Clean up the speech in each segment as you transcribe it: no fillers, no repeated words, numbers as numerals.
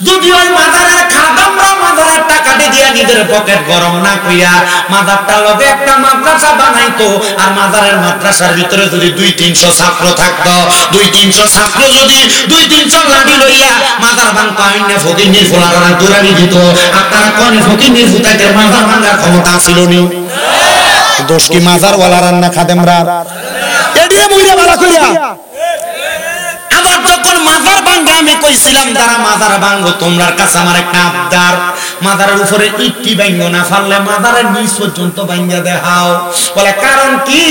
যদি ওই মাজারের খাদেমরা মাজারের টাকাটি দিয়া নিজের পকেট গরম না কইরা মাজারটার লগে একটা মাদ্রাসা বানাইতো, আর মাজারের মাদ্রাসার ভিতরে যদি 200-300 ছাত্র থাকতো, 200-300 ছাত্র যদি 200-300 লাঠি লইয়া মাজার ভাঙতো, আইনা ফকিন্নির ফোলারা দৌড়ানি দিত, আপনারা কোন ফকিন্নির ফুটাইতে মাজার ভাঙার ক্ষমতা ছিল নি? দোষ কি মাজার ওয়ালার না খাদেমরা? এডিয়ে মইরা বালা কইরা আবার যখন মাজার ভাঙবে আমি কইছিলাম তারা মাজার ভাঙবো, তোমার কাছে আমার একটা আবদার, মাজারের উপরে ইটটি ভাঙবো না, পারলে মাজারের নিচ পর্যন্ত ভাঙিয়া দেখাও। বলে কারণ কি?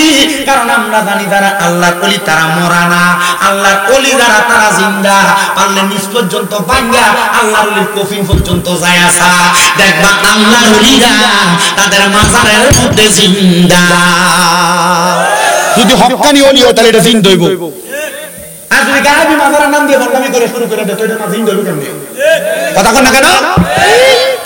কারণ আমরা জানি যারা আল্লাহর ওলি তারা মরা না, আল্লাহর ওলি যারা তারা জিন্দা, পারলে নিচ পর্যন্ত ভাঙিয়া আল্লাহর ওলির কফিন পর্যন্ত যায় আসা, দেখবা আল্লাহর ওলিরা তাদের মাজারের মধ্যে জিন্দা। যদি হক্কানি ওলি হয় তাহলে এটা জিন্দা হইব। আর যদি গাহাবি মাজারের নাম দিয়ে বদনামি করে শুরু করে দেয় তো এটা জিন্দা হইব কেমনে? কথা কন না কেন?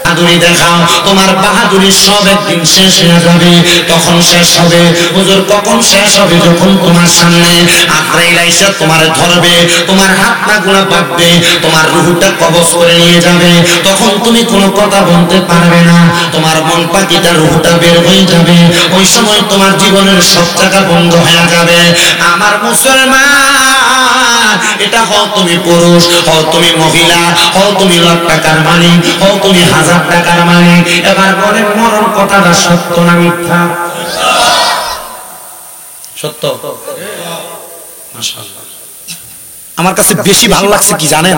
বাহাদুরি দেখাও, তোমার বাহাদুরি সব একদিন শেষ হয়ে যাবে। তখন শেষ হবে হুজুর, কখন শেষ হবে? যখন তোমার সামনে আজরাইল আইসা তোমার ধরবে, তোমার হাত পা গুলা বাঁধবে, তোমার রূহটা কবজ করে নিয়ে যাবে, তখন তুমি কোনো কথা বলতে পারবে না, তোমার মন পাখিটা রূহটা বের হয়ে যাবে, ওই সময় তোমার জীবনের সব টাকা বন্ধ হয়ে যাবে। আমার মুসলমান, এটা হও তুমি পুরুষ, হও তুমি মহিলা, হও তুমি লাখ টাকার মালিক, হও তুমি 1000 টাকার মালিক, এবার বলে মরণ কথাটা সত্য না মিথ্যা? সত্য। মাশাআল্লাহ। আমার কাছে বেশি ভালো লাগছে কি জানেন?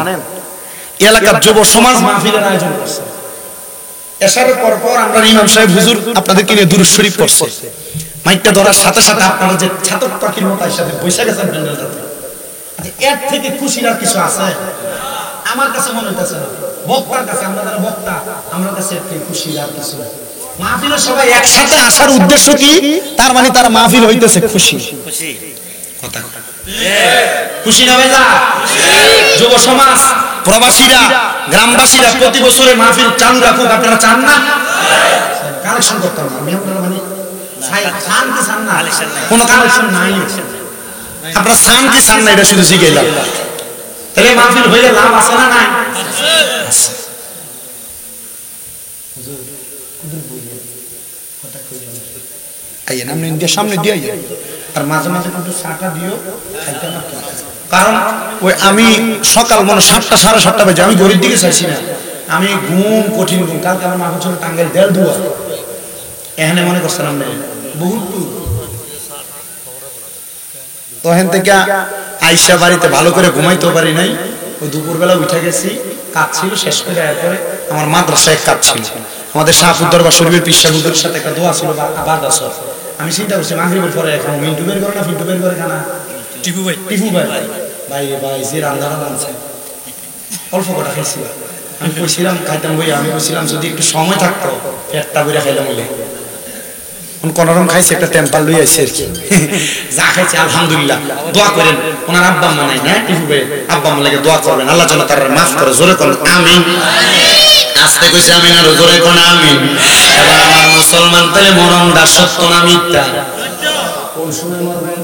এলাকার যুব সমাজ মাহফিলের আয়োজন করছে, এশারের পর পর আমরা ইমাম সাহেব হুজুর আপনাদেরকে নিয়ে দুরূদ শরীফ পড়ছে, মাইকটা ধরার সাথে সাথে আপনারা যে ছাতক পাখির মতো একসাথে বসে গেছেন প্যান্ডেলটাতে, এর থেকে খুশির আর কিছু আছে? আমার কাছে মনে হইতেছে না, বক্তার কাছে, আমরা যারা বক্তা আমার কাছে এর থেকে খুশির আর কিছু না। মাহফিলে সবাই একসাথে আসার উদ্দেশ্য কি? তার মানে তারা মাহফিল হইতেছে খুশি। কথা খুশি না ভাইয়া? যুব সমাজ, প্রবাসীরা, গ্রামবাসীরা প্রতি বছরে মাহফিল চালু রাখুক, আপনারা চান না? কালেকশন করতে হবে, আমি আপনারা মানে চান কি চান না? কোনো কালেকশন নাই, আপনারা চান কি চান না এটা শুধু জিজ্ঞাসা। তাহলে মাহফিল হইলে লাভ আছে না নাই? আছে। আইয়েন আপনি ইন্ডিয়ার সামনে দিয়ে আইয়েন, আর মাঝে মাঝে কিন্তু চাটা দিও, কারণ ওই আমি সকাল মনে 7টা 7:30 বাজে, আমি ঘড়ির দিকে চাইছি না, আমি ঘুম কঠিন ঘুম, কালকে আমার মাথা ছিল টাঙ্গাইল 1.5 দুয়া, এখানে মনে করছেন আপনি বহুত তখন থেকে আইসা বাড়িতে ভালো করে ঘুমাইতেও পারি নাই, ওই দুপুরবেলা উঠে গেছি, কাজ ছিল শেষ করে এরপরে আমার মাদ্রাসায় কাজ ছিল, আমাদের শাহপুর দরবার শরীফের পীর সাহেব হুজুরের সাথে একটা দোয়া ছিল বাদ আসর, আমি চিন্তা করছি মাগরিবের পরে এখন মিন্টু বের করে না, ফিন্টু বের করে খানা, টিপু ভাই ভাই ভাই যে রান্নারা রাঁধছে অল্প কটা খাইছি, আমি কইছিলাম খাইতাম বই, আমি কইছিলাম যদি একটু সময় থাকতো পেটটা বইরা খাইলাম বলে, কোনরকম খাইছে, একটা টেম্পার লই আইছে আর কি, যা খাইছে আলহামদুলিল্লাহ। দোয়া করেন ওনার আব্বা আম্মা নাই না, টিপু ভাই আব্বা আম্মা লাগে দোয়া করবেন, আল্লাহ যেন তারা মাফ করে, জোরে কোন আমিন, আস্তে কইছে আমিন, আর জোরে কোন আমিন। এবার আমার মুসলমান, তাহলে মরণটা সত্য না মিথ্যা? কোন সময় মরবেন?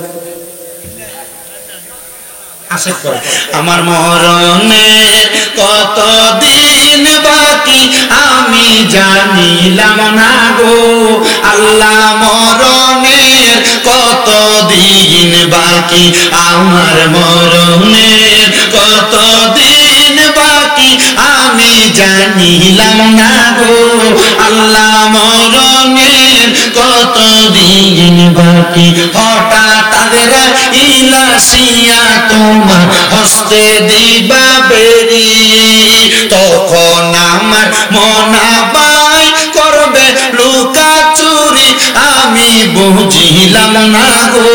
আমার মরণে কতদিন বাকি আমি জানিলাম না গো আল্লাহ, মরণের কতদিন বাকি, আমার মরণের কতদিন বাকি আমি জানিলাম না গো আল্লাহ, মরণের কতদিন বাকি। হঠাৎ ইলাসিয়া তোমার হস্তে দিবা বেরিয়ে, তখন আমার মনাবাই করবে লুকা চুরি, আমি বুঝিলাম না গো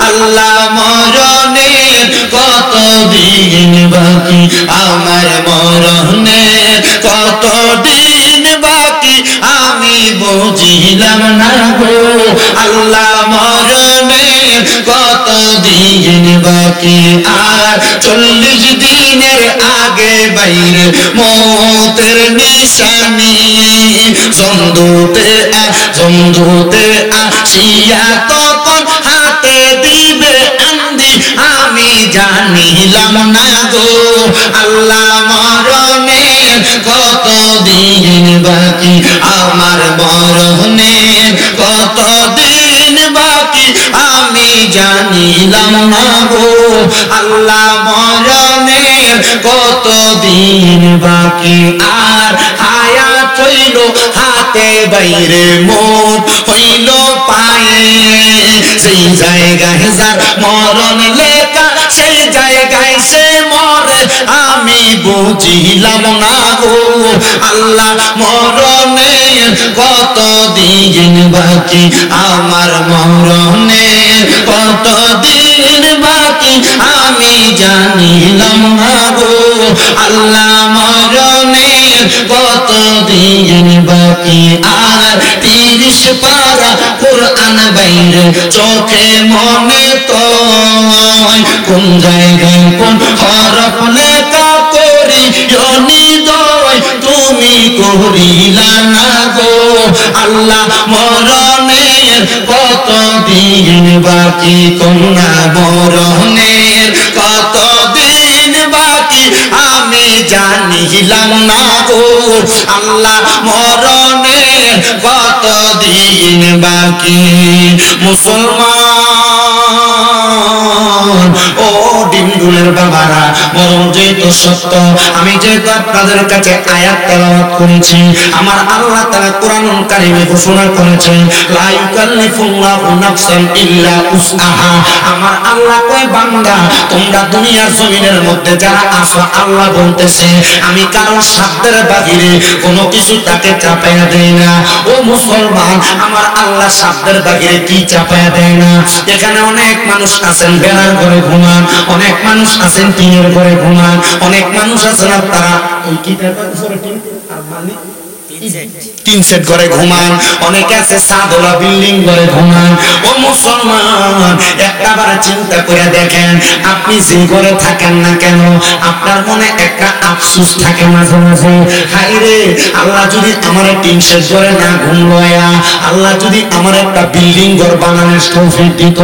আল্লাহ, মরণের কতদিন বাকি, আমার মরণের কতদিন বাকি আমি বুঝিলাম না গো আল্লাহ, মরণের কতদিন বাকি। আর 40 দিনের আগে বাইরে মৌতের নিশানি, জন্দুতে আসিয়া তখন হাতে দিবে আন্দি, আমি জানিলাম না গো আল্লাহ, মরণের কতদিন বাকি আমার মরণের কতদিন বাকি আমি জানিলাম না গো আল্লাহ মরণের কতদিন বাকি আর হায়াত হইল হাতে বাইরে মত হইল পায়ে সেই জায়গায় যার মরণ লেখা সেই জায়গায় সে মরে আমি বুঝিলাম না গো আল্লাহ মরণের কতদিন বাকি আমার মরণের কতদিন বাকি আমি জানিলাম না গো আল্লাহ মরণের কতদিন বাকি আর 30 পারা কোরআন বাইরে চোখে মনে তো কোন জায়গায় কোন হরফ লেখা করি নিদয় তুমি করিলা না গো আল্লাহ মরণের কতদিন বাকি কন্যা মরণের কতদিন বাকি আমি জানিলাম না গো আল্লাহ মরণের কতদিন বাকি মুসলমান ও ডিমডুলের বাবারা মরণ যেহেতু সত্য আমি যেহেতু আপনাদের কাছে আয়াত তেলাওয়াত করেছি আমার আল্লাহ তাআলা কোরআনুল কারীমে ঘোষণা করেছেন লা ইউকাল্লিফুল্লাহু নাফসান ইল্লা উসআহা আমার আল্লাহ কয় বান্দা তোমরা দুনিয়ার জমিনের মধ্যে যারা আছো আল্লাহ বলতেছে আমি কারো সাধ্যের বাহিরে কোনো কিছু তাকে চাপায়া দেই না ও মুসলমান আমার আল্লাহ সাধ্যের বাহিরে কি চাপায়া দেয় না এখানে অনেক মানুষ আছেন বেড়ার ঘরে ঘুমান অনেক মানুষ আছেন টিনের ঘরে ঘুমান অনেক মানুষ আছেন তারা ওই কিটার উপরে টিন আর মালিক তিন সেট ঘরে ঘুমান অনেকে আছে সাদলা বিল্ডিং ঘরে ঘুমান ও মুসলমান একবার চিন্তা করে দেখেন আপনি যে ঘরে থাকেন না কেন আপনার মনে একটা আফসোস থাকে মাঝে মাঝে হায় রে আল্লাহ যদি আমার তিন সেট ঘরে না ঘুমলোয়া আল্লাহ যদি আমার একটা বিল্ডিং ঘর বানানোর তৌফিক দিত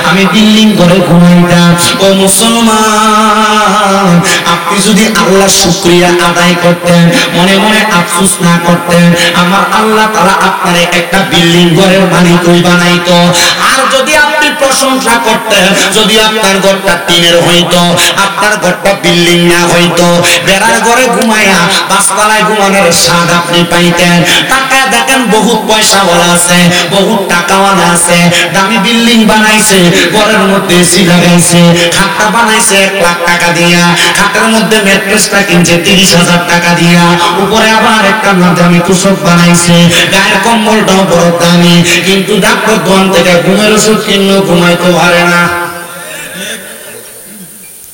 আমি বিল্ডিং ঘরে ঘুমাইতাম ও মুসলমান আপনি যদি আল্লাহর শুকরিয়া আদায় করতেন মনে মনে আফসোস না করতেন আমার আল্লাহ তাআলা আপনারে একটা বিল্ডিং ঘরের মালিক বানাইতো আর যদি আপনি প্রশংসা করতেন যদি আপনার ঘরটা টিনের হইতো আপনার ঘরটা বিল্ডিং না হইতো বেড়ার ঘরে ঘুমায়া পাঁচতলায় ঘুমানোর স্বাদ আপনি পাইতেন টাকা দেখেন বহুত পয়সাওয়ালা আছে বহুত টাকাওয়ালা আছে দামি বিল্ডিং বানাইছে ঘরের মধ্যে এসি লাগাইছে খাটটা বানাইছে 1 লাখ টাকা দিয়া খাটের মধ্যে ম্যাট্রেসটা কিনছে 30,000 টাকা দিয়া উপরে আবার একটা দামি কুশক বানাইছে গায়ের কম্বলটাও বড় দামি কিন্তু ডাক্তার দোকান থেকে ঘুমের ওষুধ কিনে ঘুমাইতে পারে না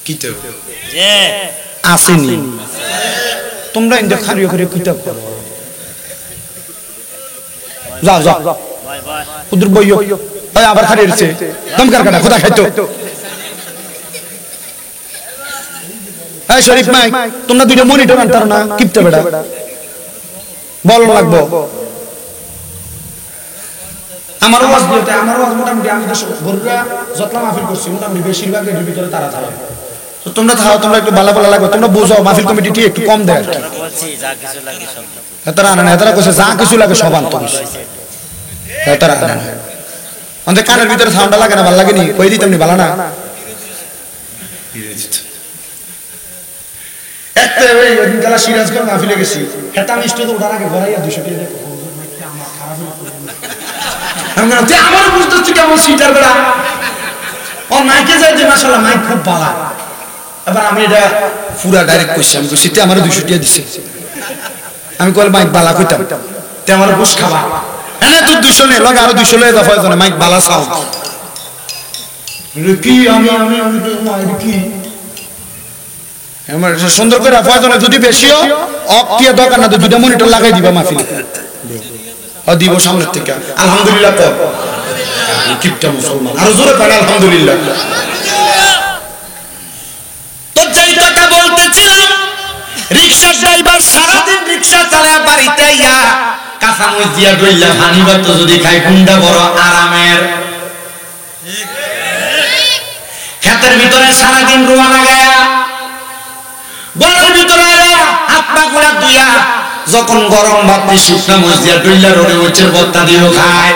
কি তো আসেনি তোমরা ইন্দে খারিও করে কিতাব করো যাও যাও উদর বইও এই আবার খারিয়েছে দমকার কাটা খোদা খাইতো এই শরীফ ভাই তোমরা দুইটা মনিটর আনতার না কিপটা বেটা বল লাগবো আমার ওয়াজ দিতে আমার ওয়াজ মোটামুটি আমি দেশ বড়রা যতলা মাহফিল করছি মোটামুটি বেশিরভাগ এর ভিতরে তারা থাকে তো তোমরা থাও তোমরা একটু ভালো ভালো লাগবে তোমরা বুঝাও মাহফিল কমিটি একটু কম দেয় আমরা বলছি যা কিছু লাগে সব তারা না তারা কইছে যা কিছু লাগে সব আনতো তারা না আমাদের কানের ভিতরে সাউন্ডটা লাগে না ভালো লাগেনি কই দিতাম নি ভালো না একটা ওই গলা সিরাজগঞ্জ মাহফিলে গেছি হেতা মিষ্টি তো ওঠার আগে ভরাইয়া 200 টাকা দেখো আমার খারাপ আমি না আমার বুঝতেছি কেমন সিটার বেড়া ও মাইকে যায় যে মাশাআল্লাহ মাইক খুব ভালো এবার আমি এটা পুরা ডাইরেক্ট কইছি আমি কইছি তে আমার 200 টাকা দিছে আমি কল মাইক ভালো কইতাম তে আমার বুঝ খাবা এনে তুই 200 নে লাগা আরো 200 লয়ে দফা জনে মাইক ভালো সাউন্ড কি আমি মাইক কি আমার সুন্দর করে আফাজনে যদি বেশিও অক্তিয়া দরকার না দুইটা মনিটর লাগাই দিবা মাহফিলে দিব সামনে থেকে আলহামদুলিল্লাহ তো কিপটা মুসলমান আর জোরে পড়ে আলহামদুলিল্লাহ তো যেই কথা বলতেছিলাম রিকশা ড্রাইভার সারা দিন রিকশা চালায় বাড়িতে আইয়া কাঁচা মরিচ দিয়া দইলা পানি ভাত যদি খাই কোনটা বড় আরামের ক্ষেতের ভিতরে সারা দিন রোয়া লাগায়া ঘরের ভিতরে হাত পা গুলা ধুইয়া যখন গরম ভাত শুকনা মরিচ দিয়া ডইলা রোডে ওইচের বত্তা দিয়েও খায়,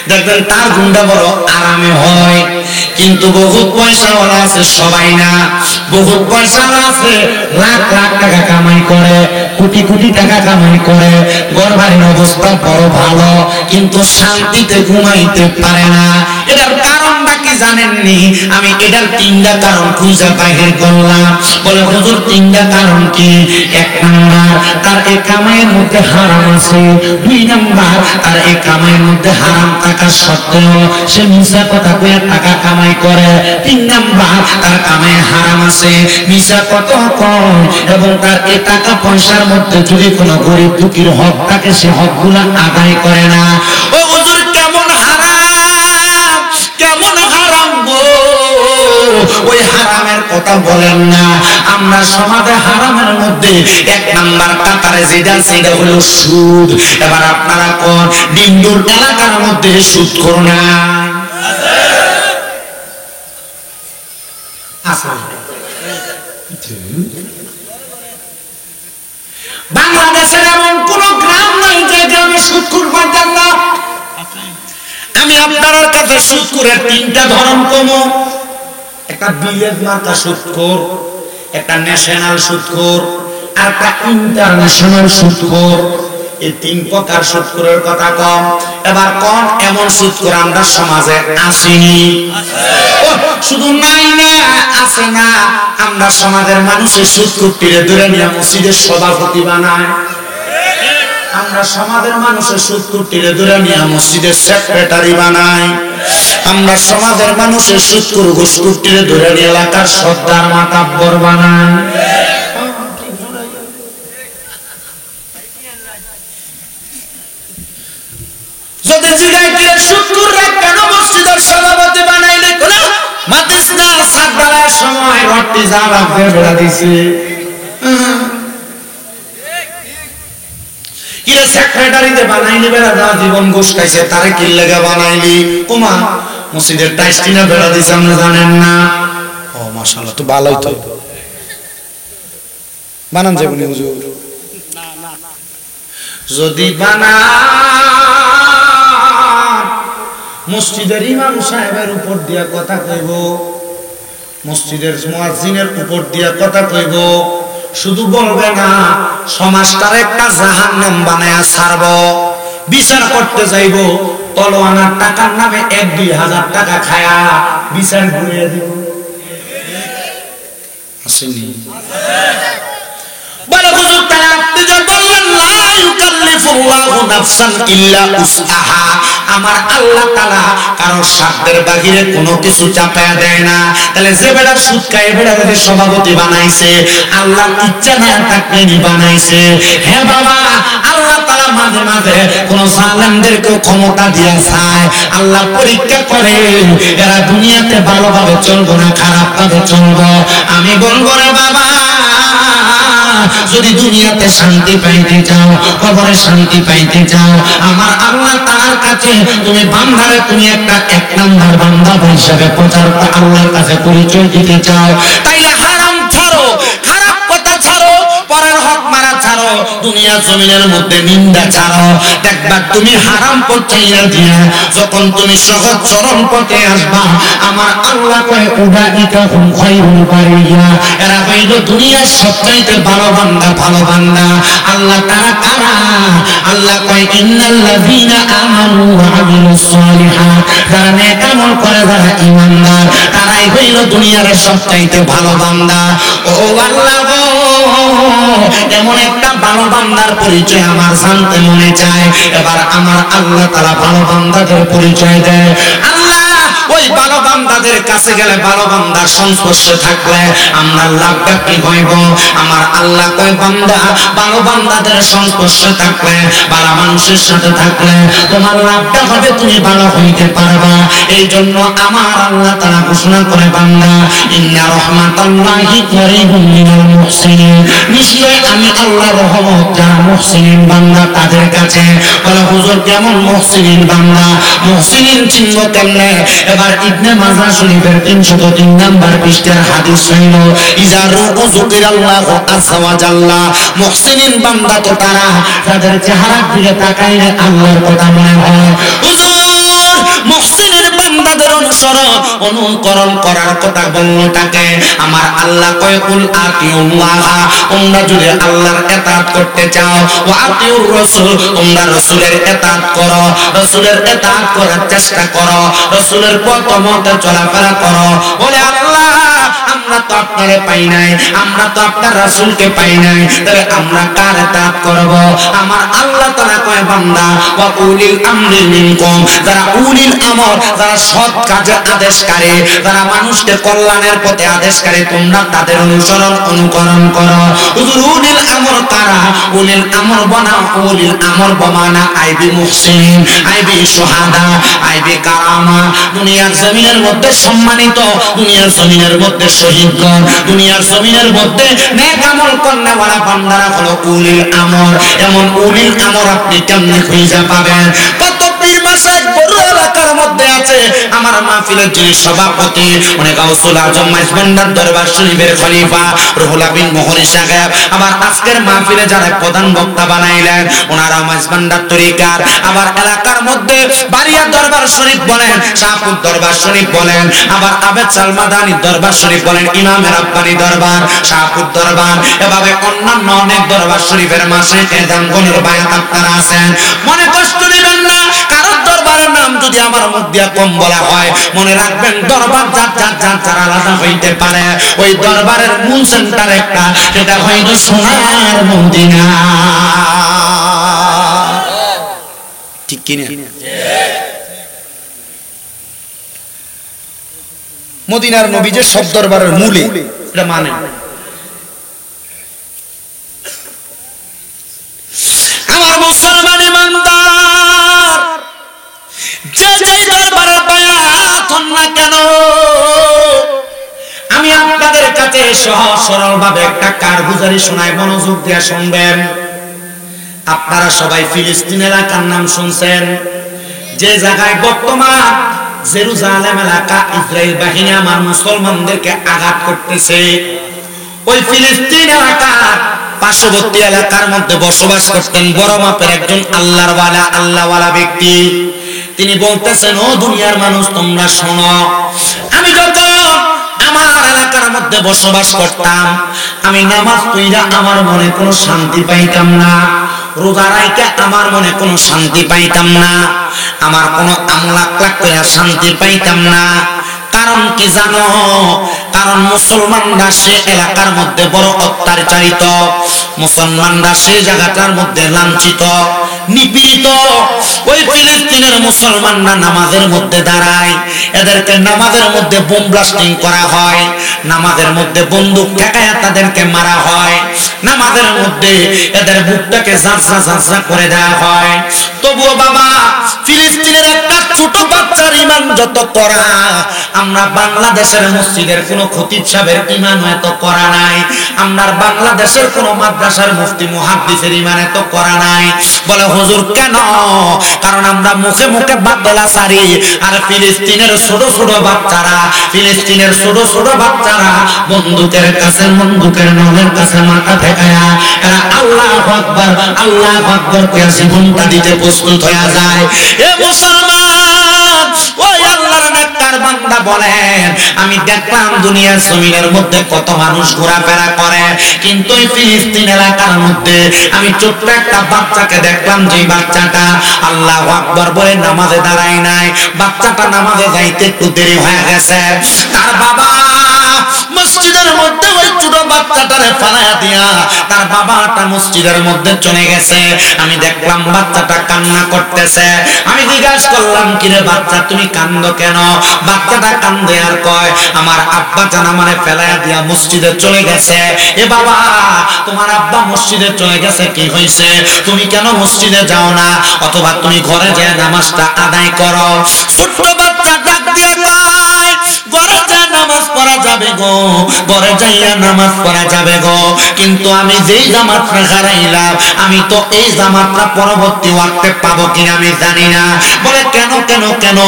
দেখবেন তার ঘুমটা বড় আরামে হয়। কিন্তু বহুত পয়সাওয়ালা আছে, সবাই না, বহুত পয়সাওয়ালা আছে লাখ লাখ টাকা কামাই করে, কোটি কোটি টাকা কামাই করে, ঘর বাড়ির অবস্থা বড় ভালো, কিন্তু শান্তিতে ঘুমাইতে পারে না। এটার কারণটা কি জানেননি? আমি এটার তিনটা কারণ খুঁজে বাহির করলাম। বলে হুজুর তিনটা কারণ কি? এক নাম্বার, তার এই কামাইয়ের মধ্যে হারাম আছে। দুই নাম্বার, তার এই কামাইয়ের মধ্যে হারাম টাকা সত্ত্বেও সে মিছা কথা কয়ে টাকা কামাই করে। তিন নাম্বার, তার কামাই হারাম আছে, মিছা কথা কয়, এবং তার এই টাকা পয়সার মধ্যে যদি কোনো গরিব দুঃখীর হক থাকে সে হকগুলা আদায় করে না। ও হুজুর কেমন হারাম, কেমন হারাম গো? ওই হারামের কথা বলেন না। আমরা সমাজে হারামের মধ্যে এক নাম্বার কাতারে যেটা সেটা হলো সুদ। এবার আপনারা কোন ডিন্ডুর এলাকার মধ্যে সুদ করো না? বাংলাদেশের এমন কোন গ্রাম নাই যে গ্রামে সুদ করবার জন্য। আমি আপনার কাছে সুদ করে তিনটা ধরন কমো। একটা বিলেত মার্কা সুদখোর, একটা ন্যাশনাল সুদখোর, আর একটা ইন্টারন্যাশনাল সুদখোর। এই তিন প্রকার সুদখোরের কথা কম। এবার কোন এমন সুদখোর আমরা সমাজে আসেনি? শুধু নাই না, আছে না। আমরা সমাজের মানুষের সুদখোরটিরে ধরে নিয়ে মসজিদের সভাপতি বানায়। আমরা সমাজের মানুষের সুদখোরটিরে ধরে নিয়ে মসজিদের সেক্রেটারি বানাই। আমরা সমাজের মানুষের সুদখোর ঘুষখোরটিরে ধরে নিয়ে এলাকার সর্দার মাতাব্বর বানাই। যদি জিগায় কি সুদখোররা কেন মসজিদের সভাপতি বানাইলে? কোন মাদ্রাসা সাতবারের সময় রটি জামা বেড়া দিছে। কিরে সেক্রেটারিতে বানাইলি বেড়া দা জীবন ঘুষ খাইছে, তারে কি লাগা বানাইলি? ওমা মসজিদের টাইস কিনা বেড়া দিছে আপনি জানেন না? ও মাশাআল্লাহ, তো ভালোই তো বানান যাবে নি হুজুর। যদি বানা মসজিদের ইমাম সাহেবের উপর দিয়া কথা কইব, মসজিদের মুয়াজ্জিনের উপর দিয়া কথা কইব, শুধু বলবে না, সমাজটার একটা জাহান্নাম বানায়া ছাড়ব। বিচার করতে যাইব, তলোয়ানার টাকার নামে 1-2 হাজার টাকা খায়া বিচার ঘুরিয়ে দিব। আসেনি? বলে হুজুর তাহলে আপনি যে বললেন লা ইউকাল্লিফুল্লাহু নাফসান ইল্লা উসআহা, আমার আল্লাহ তাআলা কারো সাধ্যের বাহিরে কোনো কিছু চাপায়া দেয় না। তাহলে যে বেটা সুদ খায় বেটা যদি সভাপতি বানাইছে, আল্লাহর ইচ্ছা না থাকলে বানাইছে। হ্যাঁ বাবা, আল্লাহ তাআলা মাঝে মাঝে কোন জালেমদেরকে ক্ষমতা দিয়া চায়, আল্লাহ পরীক্ষা করে এরা দুনিয়াতে ভালোভাবে চলবো না খারাপভাবে চলবো। আমি বলবো রে বাবা, যদি দুনিয়াতে শান্তি পাইতে চাও, কবরে শান্তি পাইতে চাও, আমার আল্লাহ তাআলার কাছে তুমি বান্দারে তুমি একটা 1 নাম্বার বান্দা হিসেবে প্রচার আল্লাহর কাছে পরিচয় দিতে চাও, তাইলে হারাম ছাড়ো, খারাপ কথা ছাড়ো, পরের হক মারা ছাড়ো, দুনিয়া জমিনের মধ্যে নিন্দা ছাড়ো। দেখবা তুমি হারাম পথ ছাইড়া দিয়া যখন তুমি সহজ চরম পথে আসবা, আমার আল্লাহ কয় উদাইকা হুম খায়রুল বারিয়া, এরা হইল দুনিয়ার সবচাইতে ভালো বান্দা, ভালো বান্দা। আল্লাহ তারা কারা? আল্লাহ কয় ইন্নাল্লাযীনা আমানু ওয়া আমিলুস সালিহাত, যারা নেক আমল করে, যারা ঈমানদার, তারাই হইল দুনিয়ার সবচাইতে ভালো বান্দা। ও আল্লাহ গো, এমন একটা ভালো বান্দার পরিচয় আমার জানতে মনে চায়। এবার আমার আল্লাহ তাআলা ভালো বান্দাদের পরিচয় দেয়। আল্লাহ ওই ভালো বান্দাদের কাছে গেলে, ভালো বান্দার সংস্পর্শে থাকলে আমরা লাভটা কি হইব? আমার আল্লাহ কয় বান্দা, ভালো বান্দাদের সংস্পর্শে থাকলে, ভালো মানুষের সাথে থাকলে তোমার লাভটা হবে, তুমি ভালো হইতে পারবা। এই জন্য আমার আল্লাহ তাআলা ঘোষণা করে, বান্দা ইন্না রাহমাতাল্লাহি করিবুম মিনাল মুহসিনিন, নিশ্চয় আমি আল্লাহর রহমত যারা মুহসিনিন বান্দা তাদের কাছে। বলে হুজুর কেমন মুহসিনিন বান্দা? মুহসিনিন চিহ্ন কেমনে? এবার ইবনে মাজাহ শরীফের 303 নাম্বার পৃষ্ঠার হাদিস হইল ইজা রুকু যুকিরাল্লাহু আযজা ওয়া জাল্লা মুহসিনিন বান্দা তো তারা তাদের চেহারার দিকে তাকাইলে আল্লাহর কথা মনে হয়। হুজুর মুহসিনের বান্দাদের অনুকরণ করার কথা বলটাকে আমার আল্লাহ কয় কুল আতিউল্লাহ, তোমরা যদি আল্লাহর ইতাআত করতে চাও, ওয়া আতিউর রাসূল, তোমরা রাসূলের ইতাআত করো, রাসূলের ইতাআত করার চেষ্টা করো, রাসূলের পথ মতে চলাফেরা করো। বলে আল্লাহ আমরা তো আপনারে পাই নাই, আমরা তো আপনার রাসূলকে পাই নাই, তাহলে আমরা কার ইতাআত করব? আমার আল্লাহ তাআলা কয় বান্দা ওয়া উলিল আমরি মিনকুম, যারা উলিল আমর, যারা সৎ কাজে আদেশকারী, যারা মানুষকে কল্যাণের পথে আদেশকারী, তোমরা তাদের অনুকরণ করো। হুজুর উলিল আমর কারা? উলিল আমর বানা, উলিল আমর বামানা আইবি মুহসিন, আইবি শুহাদা, আইবি কারামা। দুনিয়ার জমিনের মধ্যে সম্মানিত, দুনিয়ার জমিনের মধ্যে শহীদগণ, দুনিয়ার জমিনের মধ্যে নেক আমল করনেওয়ালা বান্দারা হলো উলিল আমর। এমন উলিল আমর আপনি কেমনে খুঁজে পাবেন? কত পীর মাশায়েখ বড় এলাকার মধ্যে আছে। আমার মাহফিলের যিনি সভাপতি, উনি গাউসুল আজম মাইজভান্ডার দরবার শরীফের খলিফা রুহুল আমিন মোহরি সাহেব। আবার আজকের মাহফিলে যারা প্রধান বক্তা বানাইলেন ওনারা মাইজভান্ডার তরিকার। আবার এলাকার মধ্যে বাড়িয়া দরবার শরীফ বলেন, শাহপুর দরবার শরীফ বলেন, আবার আবেদ সালমাদানি দরবার শরীফ বলেন, ইমাম রাব্বানি দরবার, শাহপুর দরবার, এভাবে অন্যান্য অনেক দরবার শরীফের মাসে এদামগণের বায়াত আপনারা আছেন। মনে কষ্ট নেবেন না, কারণ দরবারের নাম যদি আমার মধ্যে কম বলা হয়, মনে রাখবেন দরবার যার আলাদা হইতে পারে। ওই দরবারের মূল সেন্টার একটা, সেটা হয়তো সোনার মদিনা। ঠিক কিনা? মদিনার নবী যে সব দরবারের মূলে, এটা মানে আমার মুসলমান ইমানদার, যে দরবারে বায়াত হন না কেন, আমি আপনাদের কাছে সহজ সরল ভাবে একটা কারগুজারি শোনাই, মনোযোগ দিয়ে শুনবেন। আপনারা সবাই ফিলিস্তিন এলাকার নাম শুনছেন, যে জায়গায় বর্তমান জেরুজালেম এলাকা ইসরায়েল বাহিনী আমার মুসলমানদেরকে আঘাত করতেছে। ওই ফিলিস্তিন এলাকার পার্শ্ববর্তী এলাকার মধ্যে বসবাস করতেন বড় মাপের একজন আল্লাহওয়ালা ব্যক্তি। তিনি বলতেছেন, ও দুনিয়ার মানুষ তোমরা শোনো, আমি যখন আমার এলাকার মধ্যে বসবাস করতাম, আমি নামাজ পড়া আমার মনে কোনো শান্তি পাইতাম না, রোজা রাইখা আমার মনে কোনো শান্তি পাইতাম না, আমার কোনো আমলাক করে শান্তি পাইতাম না। কারণ কি জানো? কারণ মুসলমানরা সে এলাকার মধ্যে বড় অত্যাচারিত, মুসলমানরা সে জায়গাটার মধ্যে লাঞ্ছিত, নিপীড়িত। ওই ফিলিস্তিনের মুসলমানরা নামাজের মধ্যে দাঁড়ায়, এদেরকে নামাজের মধ্যে বোম ব্লাস্টিং করা হয়, নামাজের মধ্যে বন্দুক ঠেকায়া তাদেরকে মারা হয়, নামাজের মধ্যে এদের বুকটাকে ঝাঁঝরা করে দেওয়া হয়। তবুও বাবা, ফিলিস্তিনের একটা ছোট বাচ্চার ইমান যত করা, আমরা বাংলাদেশের মসজিদের কোন খতিব সাহেবের ইমান এত করা নাই, আমরা বাংলাদেশের কোন মাদ্রাসার মুফতি মুহাদ্দিসের ইমান এত করা নাই। বলে হুজুর কেন? কারণ আমরা মুখে মুখে বাদলা সারি, আর ফিলিস্তিনের ছোট ছোট বাচ্চারা, ফিলিস্তিনের ছোট ছোট বাচ্চারা বন্দুকের কাছে, বন্দুকের নলের কাছে মাথা ঠেকায়া এরা আল্লাহু আকবার আল্লাহু আকবার করে জীবনটা দিতে প্রস্তুত হয়ে যায়। এ মুসলমান, ওই আল্লাহর নেককার বান্দা বলেন, আমি দেখলাম দুনিয়ার জমিনের মধ্যে কত মানুষ ঘোরাফেরা করে, কিন্তু ওই ফিলিস্তিন এলাকার মধ্যে আমি ছোট্ট একটা বাচ্চাকে দেখলাম, যে বাচ্চাটা আল্লাহু আকবার বলে নামাজে দাঁড়ায় নাই, বাচ্চাটা নামাজে যাইতে একটু দেরি হয়ে গেছে। তার বাবা মসজিদের মধ্যে ওই ছোট বাচ্চাটারে ফালায়া দিয়া তার বাবাটা মসজিদের মধ্যে চলে গেছে। আমি দেখলাম বাচ্চাটা কান্না করতেছে। আমি জিজ্ঞাসা করলাম, কিরে বাচ্চা তুমি কান্দো কেন? বাচ্চাটা কান্দে আর কয়, আমার আব্বা জান আমারে ফেলায়া দিয়া মসজিদে চলে গেছে। এ বাবা, তোমার আব্বা মসজিদে চলে গেছে, কি হয়েছে? তুমি কেন মসজিদে যাও না? অথবা তুমি ঘরে যেয়ে নামাজটা আদায় করো। ছোট্ট বাচ্চা ডাক দিয়ে কয়, ঘরে যেয়ে নামাজ পড়া পড়া যাবে গো, ঘরে যাইয়া নামাজ পড়া যাবে গো, কিন্তু আমি যেই জামাতটা হারাইলাম আমি তো এই জামাতটা পরবর্তী ওয়াক্তে পাবো কিনা আমি জানি না। বলে কেন কেন কেন?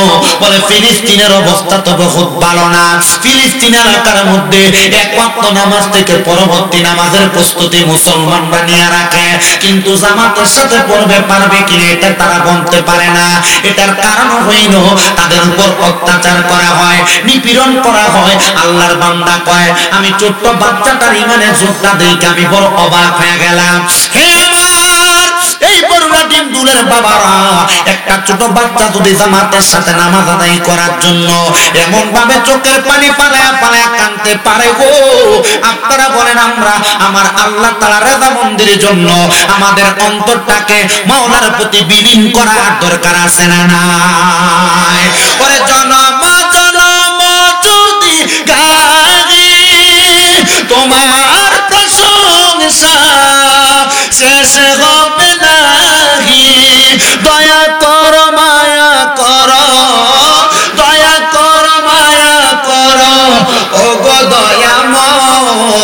বলে ফিলিস্তিনের অবস্থা তো বহুত ভালো না। ফিলিস্তিন এলাকার মধ্যে এক ওয়াক্ত নামাজ থেকে পরবর্তী নামাজের প্রস্তুতি মুসলমানরা নিয়ে রাখে, কিন্তু জামাতের সাথে পড়বে পারবে কিনা এটা তারা বলতে পারে না। এটার কারণ হইল তাদের উপর অত্যাচার করা হয়, নিপীড়ন করা হয়। আল্লাহর বান্দা কয় আমি ছোট্ট বাচ্চাটার ইমানে যোদ্ধা দেখে আমি বড় অবাক হয়ে গেলাম। হে আমার এই বড়রা ডিম দুলের বাবারা, একটা ছোট বাচ্চা যদি জামাতের সাথে নামাজ আদায় করার জন্য এমন ভাবে চোখের পানি পালায়া পালায়া কাঁদতে পারে গো, আপনারা বলেন আমরা আমার আল্লাহ তাআলার রাজা মন্দিরের জন্য আমাদের অন্তরটাকে মাওলার প্রতি বিলীন করার দরকার আছে না নাই? ওরে জনম জনম যদি গাহি তোমার প্রশংসা শেষ হবে নাহি, দয়া কর মায়া কর, দয়া কর মায়া কর ওগো দয়াময়,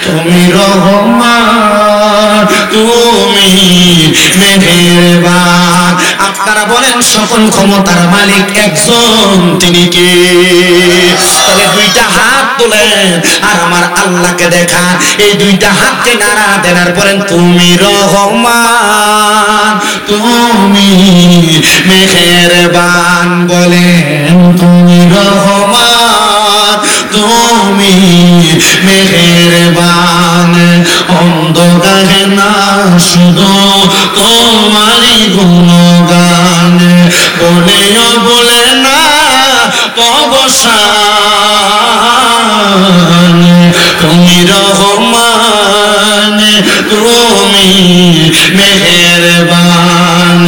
তুমি রহমান তুমি মেহেরবান। আপনারা বলেন সকল ক্ষমতার মালিক একজন, তিনি কে? তবে দুইটা হাত তোলেন আর আমার আল্লাহকে দেখান, এই দুইটা হাতকে নাড়া দেনার পরেন তুমি রহমান তুমি মেহেরবান। বলেন তুমি রহমান তুমি মেহেরবান। অন্ধকারে না শুধু তোমারই গুণগান, বলেও বলে না অবসান, তুমি রহমান তুমি মেহেরবান।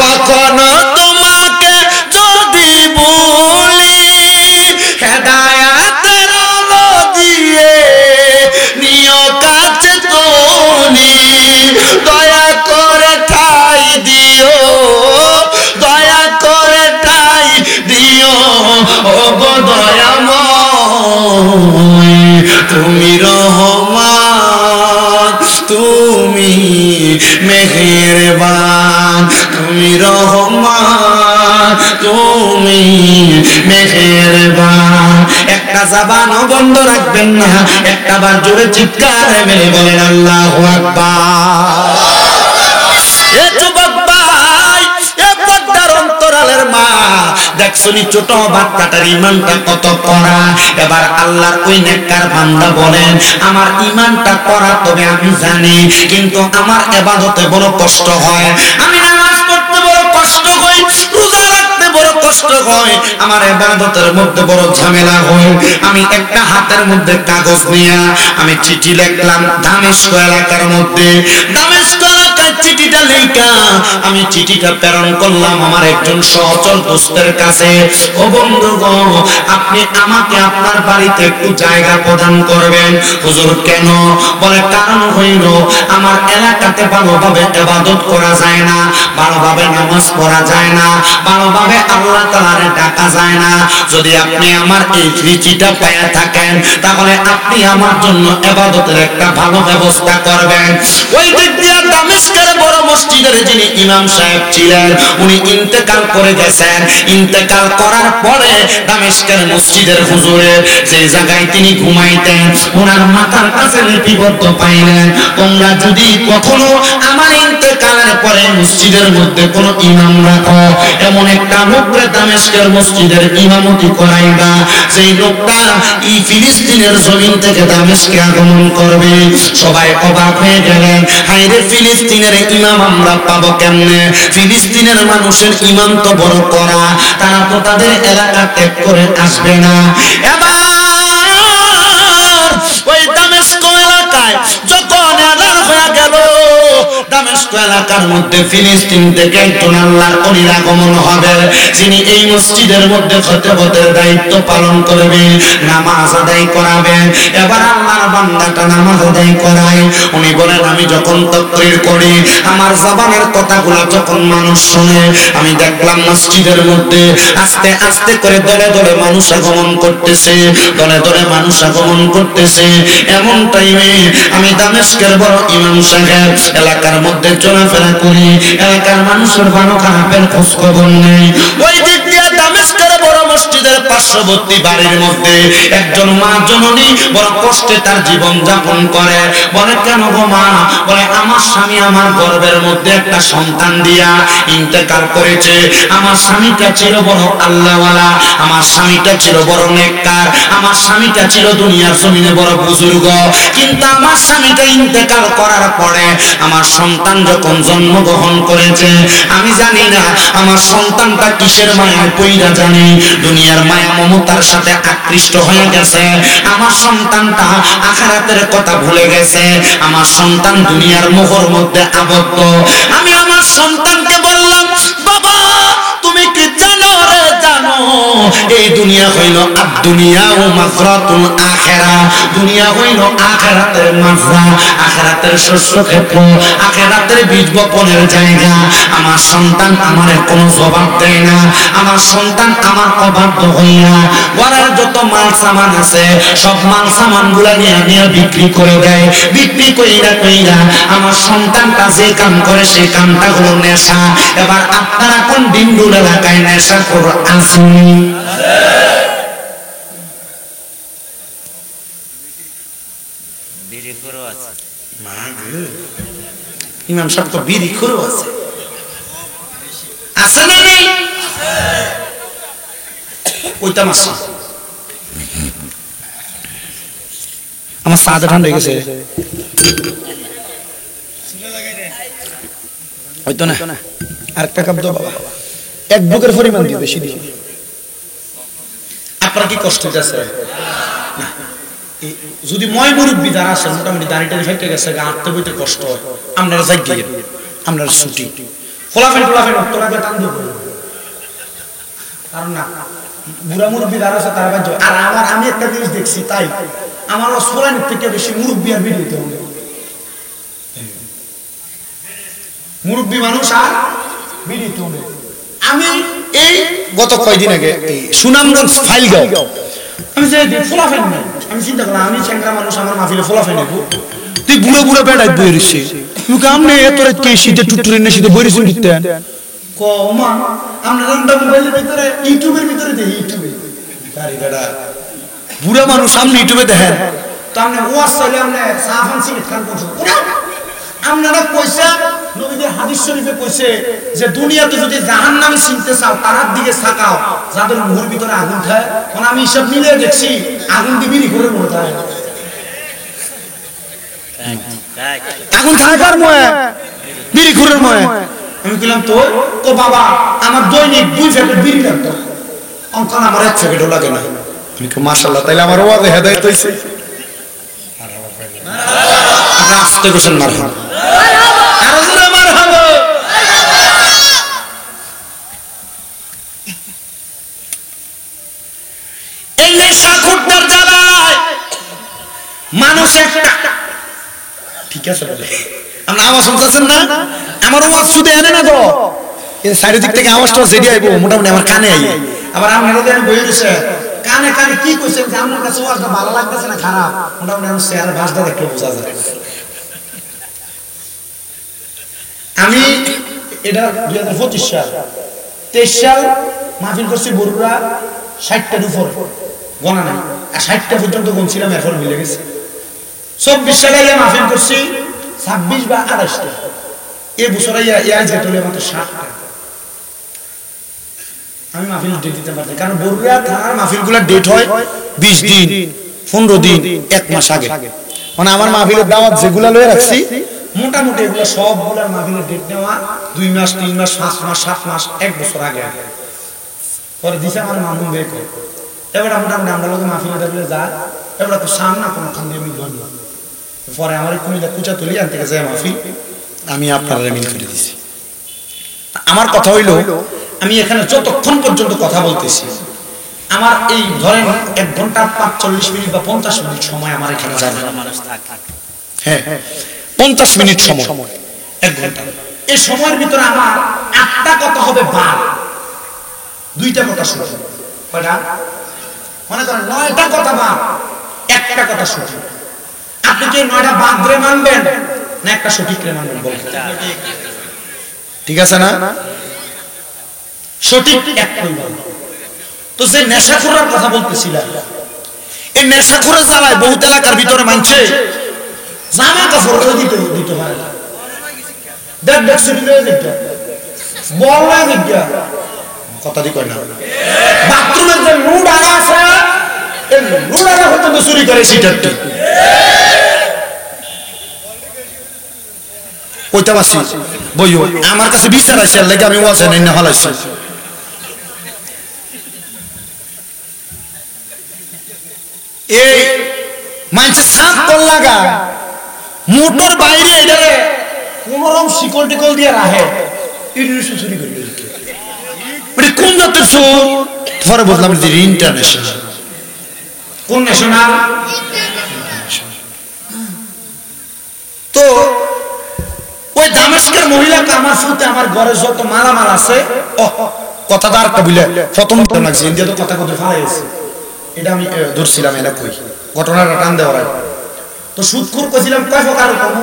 কখনো তোমাকে যদি বলি হেদায়াতের আলো দিয়ে নিও কাছে তুমি, দয়া করে ঠাই দিও, দয়া করে ঠাই দিও ওগো দয়াময়, তুমি রহমান তুমি মেহেরবান, তুমি রহমান তুমি মেহেরবান। একটা জবানও বন্ধ রাখবেন না, একটা বার জোরে চিৎকার মেরে বলেন আল্লাহু আকবার। এ যুবক ভাই, এ পর্দার অন্তরালের মা, দেখছনি ছোট বাচ্চাটার ইমানটা কত কড়া। এবার আল্লাহর ওই নেককার বান্দা বলেন আমার ইমানটা কড়া তবে আমি জানি, কিন্তু আমার ইবাদতে বড় কষ্ট হয়, আমি নামাজ পড়তে বড় কষ্ট হয়, রোজা রাখতে বড় কষ্ট হয়, আমার ইবাদতের মধ্যে বড় ঝামেলা হয়। আমি একটা হাতের মধ্যে কাগজ নিয়ে আমি চিঠি লিখলাম দামেস্ক এলাকার মধ্যে, দামেস্ক এলাকায় চিঠিটা লেখা আমি চিঠিটা প্রেরণ করলাম আমার একজন সহচর দোস্তের কাছে। ও বন্ধুগণ, আপনি আমাকে আপনার বাড়িতে একটু জায়গা প্রদান করবেন। হুজুর কেন? বলে কারণ হইল আমার এলাকাতে ভালোভাবে ইবাদত করা যায় না, ভালোভাবে নামাজ পড়া যায় না, ভালোভাবে আল্লাহ তাআলারে ডাকা যায় না। যদি আপনি আমার এই চিঠিটা পেয়ে থাকেন তাহলে আপনি আমার জন্য ইবাদতের একটা ভালো ব্যবস্থা করবেন। ওই দিক দিয়ে দামেস্কের বড় মসজিদের যিনি ইমাম সাহেব ছিলেন উনি ইন্তেকাল করে গেছেন। ইন্তেকাল করার পরে দামেস্কের মসজিদের হুজুরের যে জায়গায় তিনি ঘুমাইতেন ওনার মাথার কাছে লিপিবদ্ধ পাইলেন, তোমরা যদি কখনো আমার ইন্তেকালের পরে মসজিদের মধ্যে কোনো ইমাম রাখো, এমন একটা লোককে দামেস্কের মসজিদের ইমামতি করাইবা, সেই লোকটা এই ফিলিস্তিনের জমিন থেকে দামেস্কে আগমন করবে। সবাই অবাক হয়ে গেলেন, হায়রে ফিলিস্তিনের ইমাম আমরা পাবো কেমনে? ফিলিস্তিনের মানুষের ইমাম তো বড় করা, তারা তো তাদের এলাকা ত্যাগ করে আসবে না। এবার ওই দামেস্ক এলাকায় যখন এলান হয়ে গেল, দামেস্ক এলাকার মধ্যে ফিলিস্তিন থেকে একজন আল্লাহর ওলির আগমন হবে, যিনি এই মসজিদের মধ্যে খতবতের দায়িত্ব পালন করবে, নামাজ আদায় করাবে। এবার আল্লাহর বান্দাটা নামাজ আদায় করায়। উনি বলেন, আমি যখন তাকরীর করি, আমার জবানের কথাগুলো যখন মানুষ শুনে, আমি দেখলাম মসজিদের মধ্যে আস্তে আস্তে করে দলে দলে মানুষ আগমন করতেছে, দলে দলে মানুষ আগমন করতেছে। এমন টাইমে আমি দামেস্কের বড় ইমাম সাহেব এলাকার মধ্যে চলাফেরা করি, এলাকার মানুষের ভালো খারাপের খোঁজ খবর নেই। ওই দিক দিয়ে দামেস্কের বড় মসজিদের পার্শ্ববর্তী বাড়ির মধ্যে একজন মা জননী বড় কষ্টে তার জীবন যাপন করে। বলে, কেন গো মা? বলে, আমার স্বামী আমার গর্ভের মধ্যে একটা সন্তান দিয়া ইন্তেকাল করেছে। আমার স্বামীটা ছিল বড় আল্লাহওয়ালা, আমার স্বামীটা ছিল বড় নেককার, আমার স্বামীটা ছিল দুনিয়ার জমিনে বড় বুজুর্গ। কিন্তু আমার স্বামীটা ইন্তেকাল করার পরে আমার সন্তান যখন জন্মগ্রহণ করেছে, আমি জানি না আমার সন্তানটা কিসের মায়ায় পইরা জানি দুনিয়ার মায়া মমতার সাথে আকৃষ্ট হয়ে গেছে। আমার সন্তানটা আখিরাতের কথা ভুলে গেছে, আমার সন্তান দুনিয়ার মোহর মধ্যে আবদ্ধ। আমি আমার সন্তানকে বললাম, বাবা তুমি কি জানো রে? জানো এই দুনিয়া হইল দুনিয়া ও মাজরাতুল আখিরা, দুনিয়া হইল আখিরাতের মাজরা, আখিরাতের শস্য ক্ষেত্র, আখিরাতের বীজ বপনের জায়গা। আমার সন্তান আমারে কোনো জবাব দেয় না, আমার সন্তান আমার অবাধ্য হইয়া ঘরের যত মাল সামান আছে সব মাল সামান গুলা নিয়ে বিক্রি করে দেয়। বিক্রি কইরা আমার সন্তানটা যে কাম করে সেই কামটা হলো নেশা। এবার আপনারা কোন ডিন্ডুর এলাকায় নেশা করে আসুন? ইমাম সাহেব তো বিড়ি খোরও আছে, আছে না নেই? ওইটা মাস আমার সাদা ঠান্ডা হয়ে গেছে, হয়তো না। আরেকটা কাপ দাও বাবা, এক বুকের পরিমাণ দিও, বেশি দিও। আপনার কি কষ্ট হইতেছে? যদি ময় মুরব্বী যারা আছেন মোটামুটি দাঁড়িটা ফেটে গেছে, হাঁটতে বইতে কষ্ট হয়, আপনারা যাই গিয়ে আপনারা ছুটি ফোলাফেন তোলাকে টান দেব, কারণ না বুড়া মুরব্বী যারা আছে তারা বাদ। আর আমি একটা জিনিস দেখছি, তাই আমার সোলানের থেকে বেশি মুরব্বী আর ভিডিওতে হবে, মুরব্বী মানুষ আর ভিডিওতে হবে। আমি এই গত কয়দিন আগে এই সুনামগঞ্জ ফাইলগাঁও আমি যে ফোলাফেন নাই, আমি চিন্তা করলাম আমি চ্যাংরা মানুষ, আমার মাহফিলে ফোলাফেন নেব। তুই বুড়ো বুড়ো বেড়াই বই রইছে, মুকে আমনে এত রাত কে শীতে টুটুরে না শীতে বই রইছেন কিতেন ক ওমা আমরা রান্না মোবাইলের ভিতরে ইউটিউবের ভিতরে দেই, ইউটিউবে গাড়ি বেড়া বুড়া মানুষ সামনে ইউটিউবে দেখেন তো আমনে ওয়াজ চলে আমনে সাফান সিট খান করছো। আপনারা কইছে নবীদের হাদিস শরীফে কইছে যে দুনিয়াতে যদি জাহান্নাম চিনতে চাও তারার দিকে তাকাও যাদের মুখের ভিতরে আগুন থাকে। কারণ আমি সব মিলিয়ে দেখছি আগুন দিবিনি করে মনে হয় আগুন থাকার ময় বিড়ি ঘুরের ময়। আমি বললাম তো বাবা আমার দৈনিক 2 প্যাকেট বিড়ি লাগতো, অঙ্কন আমার 1 প্যাকেটও লাগে না। আমি কই মাশাআল্লাহ, তাইলে আমার ওয়াজে হেদায়েত হইছে। আস্তে গোসল মারহাবা, আরো জোরে মারহাবা। এই নেশাখোরদের জ্বালায় মানুষ একটা ঠিক আছে বলে আমরা আওয়াজ শুনতেছেন না, আমার ওয়াজ শুধু এনে না গো, এই চারিদিক থেকে আওয়াজটা জেডি আইবো মোটামুটি আমার কানে আই। আবার আপনারা দেন বই রইছে কানে কানে কি কইছেন যে আমার কাছে ওয়াজটা ভালো লাগতেছে না খারাপ, মোটামুটি আমার শেয়ার ভাষাটা দেখলে বোঝা যায়। আমি এটা 2025 সাল 23 সাল মাহফিল করছি বরুড়া 60টার উপর গণা নাই, আর 60টা পর্যন্ত গুনছিলাম, এরপর মিলে গেছে। 24 সালে মাহফিল করছি 26 বা 28টা, এই বছর যেতে মাত্র 60টা। আমি মাহফিল ডেট দিতে পারছি কারণ বরুড়া থানার মাহফিলগুলো ডেট হয় 20 দিন 15 দিন 1 মাস আগে। মানে আমার মাহফিলের দাওয়াত যেগুলা লয়ে রাখছি মোটামুটি এগুলো সবগুলোর মাহফিলের ডেট নেওয়া 2 মাস 3 মাস 5 মাস 7 মাস 1 বছর আগে পরে দিছে আমার মামুন বের করে। এবার মোটামুটি আমরা লোক মাহফিলে দেখলে যা এবার তো সামনা কোনো খান দিয়ে মিলল না। পরে আমার কুমিল্লা কুচা তুলি আনতে গেছে মাহফিল, আমি আপনারা মিল করে দিছি। আমার কথা হইল, আমি এখানে যতক্ষণ পর্যন্ত কথা বলতেছি, আমার এই ধরেন 1 ঘন্টা 45 মিনিট বা 50 মিনিট সময় আমার এখানে যাবে। হ্যাঁ, 50 মিনিট সময়, 1 ঘন্টা। এই সময়ের ভিতরে আমার 8টা কথা হবে বাদ, 2টা কথা শুনবো। কয়টা? মনে করেন 9টা কথা বাদ, 1টা কথা শুনবো। আপনি কি 9টা বাদ রে মানবেন না একটা সঠিক রে মানবেন বলেন? ঠিক আছে না? সঠিক একটাই বলবো। তো যে নেশাখোরের কথা বলতেছিলাম, এই নেশাখোরের জ্বালায় বহুত এলাকার ভিতরে মানছে জামা কাপড় দিতে পারে না। কথা দি কয় না, বাথরুমের যে লুড আগা আছে, এই লুড আগা পর্যন্ত চুরি করে সিটারটি। কইতা বাসি বইও আমার কাছে বিচার আছে, লাগে আমি ওয়াজ নাই না হলাইছি। এই মানছে সাত কল লাগা মোটর বাইরে এটারে কোন রকম শিকল টিকল দিয়ে রাখে, ইডুসু চুরি করে। মানে কোন জাতের চোর? পরে বুঝলাম যে ইন্টারন্যাশনাল। কোন ন্যাশনাল? তো ওই দামেস্কের মহিলা আমার সাথে আমার ঘরে যত মালামাল আছে, কথাটা আর একটা বুঝলে প্রথম লাগছে ইন্ডিয়া তো কথা কথা ফালাই আছে, এটা আমি ধরছিলাম এটা কই ঘটনাটা টান দেওয়ার আগে। তো সুদখোর কইছিলাম কয় প্রকার কম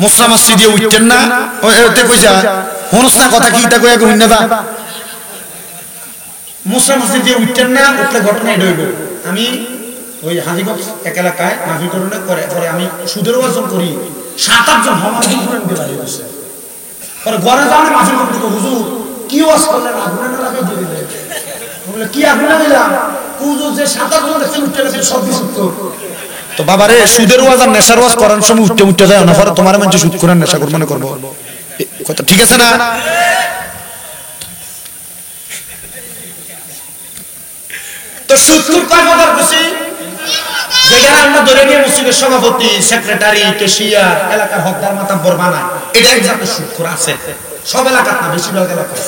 মুসরা মসজিদে উঠছেন না, ওতে কইছা হনস না কথা কি তা কইয়া কইন না বা মুসরা মসজিদে উঠছেন না, উঠলে ঘটনা এটা হইল। আমি ওই হাজিগঞ্জ এক এলাকায় মাফিকরণে করে পরে আমি সুদের ওয়াজন করি, 7-8 জন হমার দুপুরেন বেলায় হয়েছে। পরে ঘরে যাওয়ার মাফিকরণ দিকে হুজুর কি ওয়াজ করলেন, আগুনে না লাগিয়ে দিয়ে দিলেন। বলে কি আগুনে দিলাম? হুজুর যে 7-8 জন দেখছেন উঠতে গেছেন সব কিছু তো বাবারে সুদের ওয়াজ আর নেশার ওয়াজ করার সময় উঠতে যায় না, পরে তোমার মানুষ সুদ করার নেশা করবে না করবো কথা ঠিক আছে না? তো সুদখোর কয় প্রকার কইছি, যেটা আমরা ধরে নিয়ে মসজিদের সভাপতি, সেক্রেটারি, ক্যাশিয়ার, এলাকার হকদার মাতাব্বর বানায়, এটা এক জাতের সুদখোর আছে, সব এলাকার না, বেশিরভাগ এলাকায়।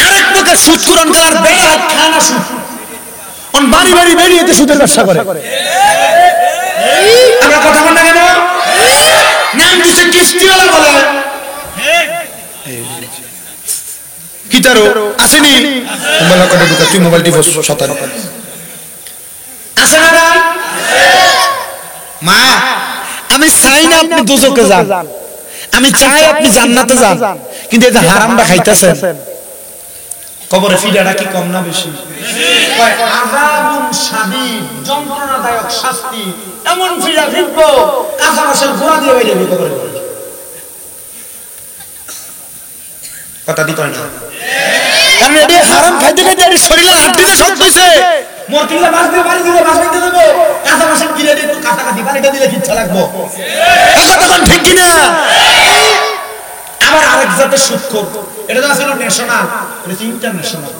আরেক প্রকার সুদখোর অনকার বেড়া খানা সুদ, অন বাড়ি বাড়ি বেরিয়েতে সুদের ব্যবসা করে। আমরা কথা বলতে কেন নাম দিচ্ছে কিস্তিওয়ালা বলে কি তারো আসেনি মোবাইল করে ঢুকা, তুই মোবাইল টিপস শতান আসে না? মা আমি চাই না আপনি দোজখে যান, আমি চাই আপনি জান্নাতে যান, কিন্তু এটা হারামটা খাইতেছেন। কবরে ফিরাটা কি কম না বেশি? আযাবুন শাদীদ, যন্ত্রণাদায়ক শাস্তি, এমন ফিরা ফিরবো কাঁচা মাছের গোড়া দিয়ে বাইরে যাবে কবরে। কথা দি কয় না, কারণ এটা হারাম খাইতে খাইতে এর শরীরে হাড্ডিতে শক্ত হইছে। মরকিলা মাছ দিয়ে বাড়ি দিলে মাছ খাইতে দেবো, কাঁচা মাছের গিলে দিয়ে একটু কাঁচা কাটি বাড়িটা দিলে কিচ্ছা লাগবো। এই কথা কোন ঠিক কিনা? আবার আরেক জাতের সুদখোর, এটা তো আসলে ন্যাশনাল, এটা ইন্টারন্যাশনাল।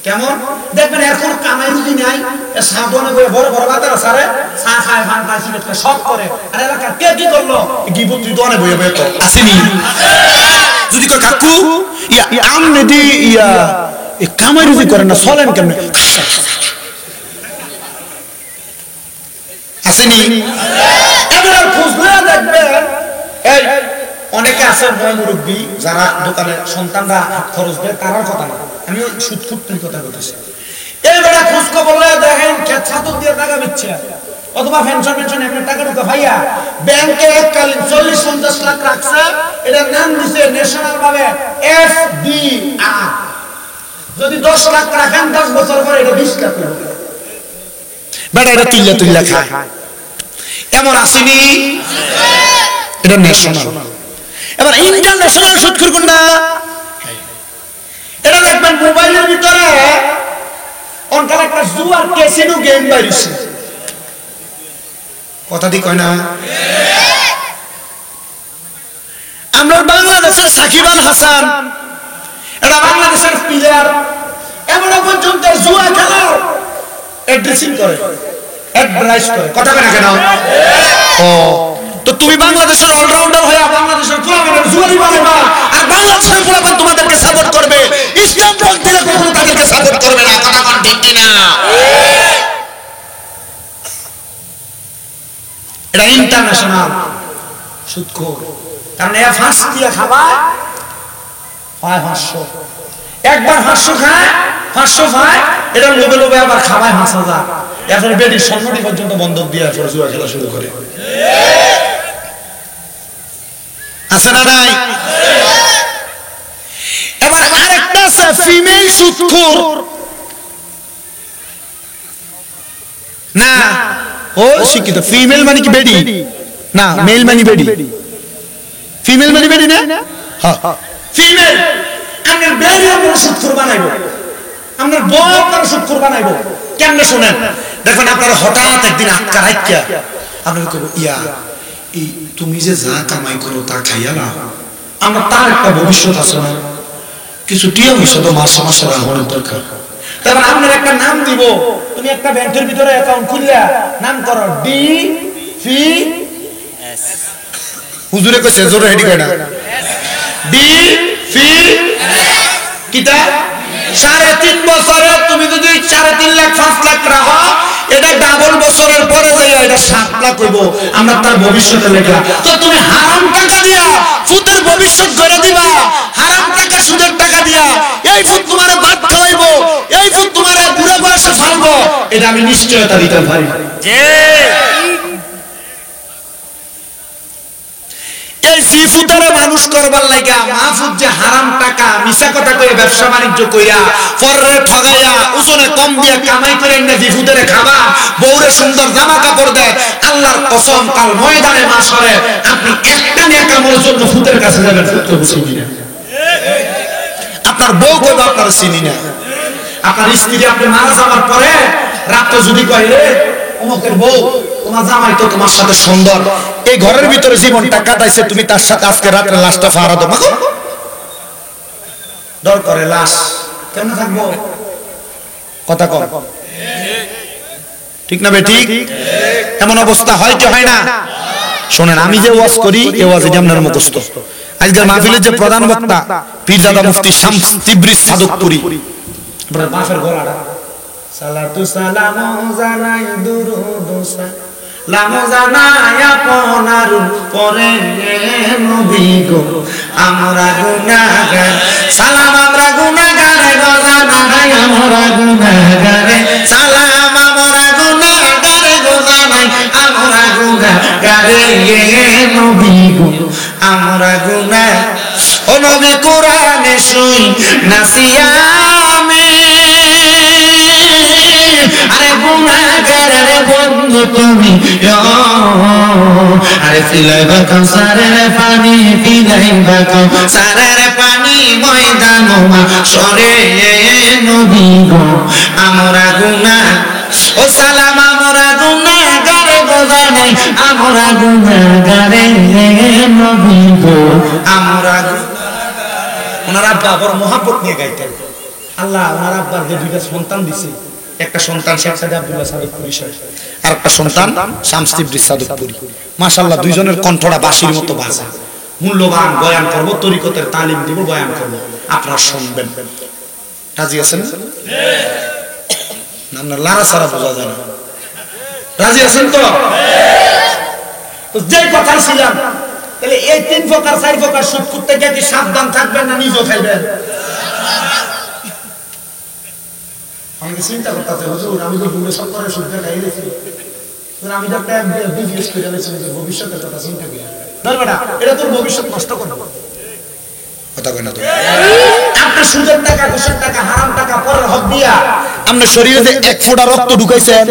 কেমন দেখবেন এর কোন কামাই রুজি নাই, সাবনে বয়ে বড় বড় বাতারা সারে চা খায়, ভান খায়, সিগারেট খায়, সব করে। আর এলাকার কে কি করলো গিবত তুই দোনে বয়ে বয়ে তো আসেনি। যদি কয় কাকু ইয়া আমনে দি ইয়া এই কামাই রুজি করেন না, চলেন কেমনে আসেনি। এবার খুঁজলে দেখবেন এই অনেকে আছে বয় মুরব্বী যারা দোকানের সন্তানরা হাত খরচ দেয়, তারার কথা না, আমি সুদখোর কথা বলতেছি। এইবারে খোঁজ খবর দেখেন খেত ছাতর দিয়ে টাকা দিচ্ছে, অথবা পেনশন পেনশন এমনি টাকা ঢুকে ভাইয়া ব্যাংকে এককালীন 40-50 লাখ রাখছে, এটার নাম দিছে ন্যাশনাল ভাবে SBR। যদি 10 লাখ রাখেন 10 বছর পরে এটা 20 লাখ হবে, বেটা এটা তুইলা খায়। এমন আসেনি? এটা ন্যাশনাল। এবার ইন্টারন্যাশনাল সুদখোর কোনটা? এটা দেখবেন মোবাইলের ভিতরে অনকাল একটা জুয়ার ক্যাসিনো গেম বাইরেছে, কথা দি কয় না? আমরা বাংলাদেশের সাকিব আল হাসান, এটা বাংলাদেশের প্লেয়ার, এমন পর্যন্ত জুয়া খেলা অ্যাড্রেসিং করে। অ্যাডভাইস করে, কথা বলে না কেন? ও তো তুমি বাংলাদেশের অলরাউন্ডার হয়ে বাংলাদেশের পোলাপানের জুয়ারি বানাবা, আর বাংলাদেশের পোলাপান তোমাদেরকে সাপোর্ট করবে, ইসলাম পন্থীরা কখনো তাদেরকে সাপোর্ট করবে না, কথা বল ঠিক কিনা? এটা ইন্টারন্যাশনাল সুদখোর, কারণ এ ফাঁস দিয়ে খাওয়ায় 500, একবার 500 খায় 500 খায়, এটা লোভে লোভে আবার খাওয়ায় 5000, এরপরে বেডির সম্মতি পর্যন্ত বন্ধক দিয়ে এরপরে জুয়া খেলা শুরু করে। আছে না নাই? এবার আরেকটা আছে ফিমেল সুদখোর, না ও শিক্ষিত, ফিমেল মানে কি বেডি না, মেল মানে বেডি, ফিমেল মানে বেডি না, হ্যাঁ ফিমেল। আমরা বেডি আমরা সুদখোর বানাইবো, আমরা বউ আপনারা সুদখোর বানাইবো কেমনে শুনেন? দেখেন আপনারা হঠাৎ একদিন আটকা রাখিয়া আপনারা কইব ইয়া এই তুমি যে যা কামাই করো তা খাইয়া না, আমরা তার একটা ভবিষ্যৎ আছে না, কিছু টিয়া পয়সা তো মাসে মাসে রাখনের দরকার। তারপর আপনার একটা নাম দিব, তুমি একটা ব্যাংকের ভিতরে অ্যাকাউন্ট খুললা নাম করো ডি ফি এস, হুজুরে কইছে জোরে হেডি কয় না, ডি ফি কিটা 3.5 বছরে তুমি যদি 3.5 লাখ 5 লাখ রাখো, এটা ডাবল বছরের পরে যাইয়া এটা 7 লাখ হইব, আমরা তার ভবিষ্যতে লেখা। তো তুমি হারাম টাকা দিয়া ফুতের ভবিষ্যৎ গড়ে দিবা, হারাম টাকা সুদের টাকা দিয়া এই ফুত তোমারে ভাত খাওয়াইবো, এই ফুত তোমারে বুড়া বয়সে ফালবো, এটা আমি নিশ্চয়তা দিতে পারি। এই জিফুতারে মানুষ করবার লাগা মাহফুজ যে হারাম টাকা মিছা কথা কইরা ব্যবসা বাণিজ্য কইরা পরের ঠগাইয়া ওজনে কম দিয়া কামাই করে না জিফুতারে খাবা, বউরে সুন্দর জামা কাপড় দেয়, আল্লাহর কসম কাল ময়দানে মাশরে আপনি একটা নেক আমলের জন্য ফুতের কাছে যাবেন, ফুত তো চিনি না, আপনার বউ কইব আপনার চিনি না, আপনার স্ত্রী আপনি মারা যাওয়ার পরে রাতে যদি কইলে অমুকের বউ তোমার জামাই তো তোমার সাথে সুন্দর, এই ঘরের ভিতরে জীবনটা কাটাইছে, তুমি তার সাথে আজকে রাতে লাশটা ফাড়া দাও, মাগো ডর করে লাশ কেমনে থাকবো, কথা কম ঠিক না বে ঠিক? এমন অবস্থা হয় কি হয় না? শোনেন আমি যে ওয়াজ করি এই ওয়াজে আপনার মুখস্থ, আজকের মাহফিলের যে প্রধান বক্তা পীরজাদা মুফতি শামস তিবরিজ সাদকপুরি, আপনার বাপের গলাটা সালাতু সালাম জানাই দুরুদ সালাম জানাই আপনার পরে নবী গো, আমরা গুনাহগার সালাম আমরা গুনাহগারে গো জানাই, আমরা গুনাহগারে সালাম আমরা গুনাহগারে গো জানাই, আমরা গুনাহগারে নবী গো, আমরা গুনাহ ও নবী কোরআনে শুই নাসিয়া আমি, আরে গুনাহগার রে বন্ধু তুমি, আরে ফিলাইবা কাউসারের পানি, ফিলাইবা কাউসারের পানি ময়দান মাশরে নবী গো, আমরা গুনাহ ও সালাম আমরা গুনাহগার গো জানাই, আমরা গুনাহগার নবী গো, আমরা ওনার আব্বা বড় মহব্বত নিয়ে গাইতেন, আল্লাহ ওনার আব্বার যে দুইটা সন্তান দিছে, একটা সন্তান শেখ সাদি আব্দুল্লাহ সাদকপুরি সাহেব, আর একটা সন্তান শামস তিবরিজ সাদকপুরি, মাশাআল্লাহ দুইজনের কণ্ঠটা বাঁশির মতো বাজে, মূল্যবান বয়ান করব, তরিকতের তালিম দিব, বয়ান করব, আপনারা শুনবেন, রাজি আছেন? না না লারা সারা বোঝা যায় না, রাজি আছেন তো? তো যে কথা ছিলাম তাহলে এই 3 প্রকার 4 প্রকার সুদ করতে গিয়ে কি সাবধান থাকবেন না নিজেও খাইবেন? আমি চিন্তা করতেছি হুজুর আমি তো ভুলে সব করে সুদ খাই দিয়েছি, আমি তো একটা বিজনেস করে আছি, ভবিষ্যতের কথা চিন্তা করি না বেটা, এটা তোর ভবিষ্যৎ নষ্ট করবে, কথা কই না তো? আপনি সুদের টাকা ঘুষের টাকা হারাম টাকা পরের হক দিয়া আপনি শরীরে যে 1 ফোঁটা রক্ত ঢুকাইছেন,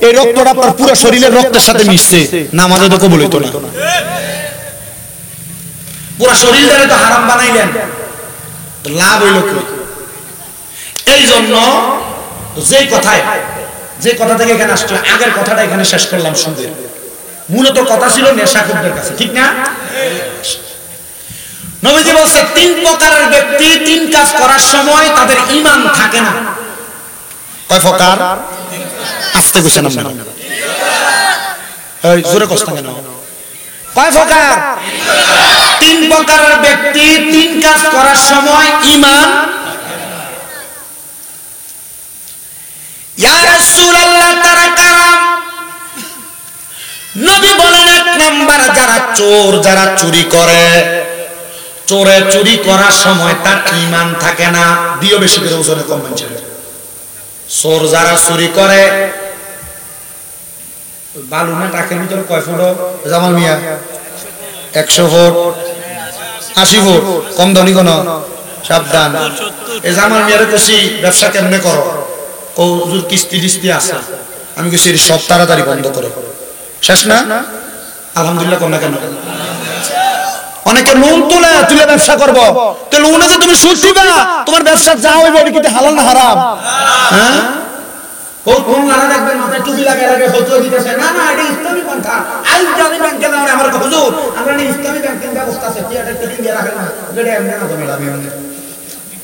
এই রক্তটা আপনার পুরো শরীরের রক্তের সাথে মিশছে, নামাজে তো কবুল হইতো না, পুরো শরীরটারে তো হারাম বানাইলেন, তো লাভ হইল কি? এই জন্য যে কথা থেকে এখানে আসছে, আগের কথাটা এখানে শেষ করলাম সুদের, মূলত কথা ছিল নেশাখোরদের কাছে, ঠিক না? নবীজি বলছে 3 প্রকারের ব্যক্তি 3 কাজ করার সময় তাদের ঈমান থাকে না। কয় প্রকার? আস্তে কইছেন আপনারা? এই জোরে কষ্ট কেন? কয় প্রকার? তিন প্রকারের ব্যক্তি তিন কাজ করার সময় ঈমান। ইয়া রাসূলুল্লাহ তারা কারা? নবী বলেন এক নাম্বার যারা চোর, যারা চুরি করে। চোরে চুরি করার সময় তার ঈমান থাকে না। দিও বেশি করে ওজনে কম মানছে। চোর যারা চুরি করে, বালু না টাকের ভিতরে কয় ফুট জামাল মিয়া? 100 ফুট 80 ফুট কম ধনী কোন সাবধান। এই জামাল মিয়ারে কইছি ব্যবসা কেমনে করো? কৌজুর কিস্তি টিস্তি আছে। আমি কইছি সব তাড়াতাড়ি বন্ধ করো। শেষ না? আলহামদুলিল্লাহ কোন না কেন? অনেকে লোন তুলে ব্যবসা করব। তো লোনে যে তুমি সুদ দিবা, তোমার ব্যবসা যা হইবে এটা কি হালাল না হারাম? হ্যাঁ, ও কোন লাগা দেখবেন মাথায় টুপি লাগায় লাগে ফটো দিতেছে। না না, এটা ইসলামী পন্থা। আই জানি ব্যাংকে যাও আমার হুজুর, আমরা নি ইসলামী ব্যাংকিং ব্যবস্থা আছে, কি এটা টিকিং দিয়ে রাখেন না। এটা এমনি না তুমি লাভি মানে।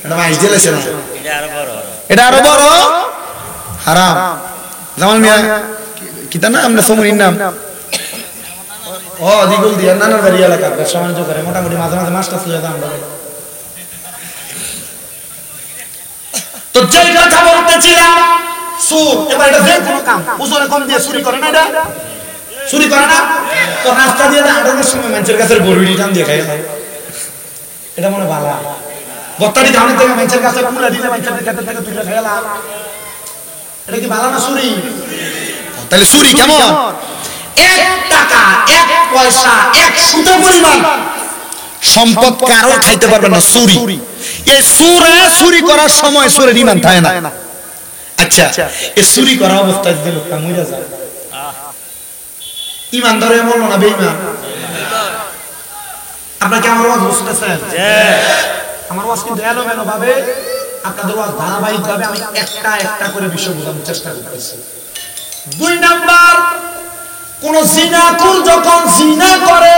এটা মাইজ দিলেছে না। এটা আরো বড় হারাম। জামাল মিয়া কিতা না আমরা সমুনির নাম? ও দিগুল দিয়া নানার বাড়ি এলাকা ব্যবসা বাণিজ্য করে, মোটামুটি মাঝে মাঝে মাছটা ফুলে দাম দেয়। তো যেই কথা বলতেছিলাম সুর, এবার এটা যে কোনো কাম ওজনে কম দিয়ে চুরি করে না? এটা চুরি করে না? তো রাস্তা দিয়ে আড়ানোর সময় মানুষের কাছে গরুড়ি টান দিয়ে খাই, এটা মনে ভালো। বত্তারি ধানের থেকে মানুষের কাছে কুলা দিলে মানুষের কাছে থেকে তুলে খেলাম, এটা কি ভালো না চুরি? তাহলে চুরি কেমন? 1 টাকা 1 পয়সা 1 সুতো পরিমাণ সম্পদ কারো খাইতে পারবে না চুরি। এই চুরি করার সময় চোরের ঈমান থাকে না। আচ্ছা, এই চুরি করা অবস্থায় যে লোকটা মরে যায়, ঈমান ধরে বললো না বেঈমান? আপনারা কি আমার ওয়াজ বুঝতেছেন? আমার ওয়াজ কিন্তু এলোমেলো ভাবে, আপনাদের ওয়াজ ধারাবাহিক ভাবে আমি একটা একটা করে বিষয় বোঝানোর চেষ্টা করতেছি। 2 নাম্বার, কোন জিনাকুর যখন জিনা করে,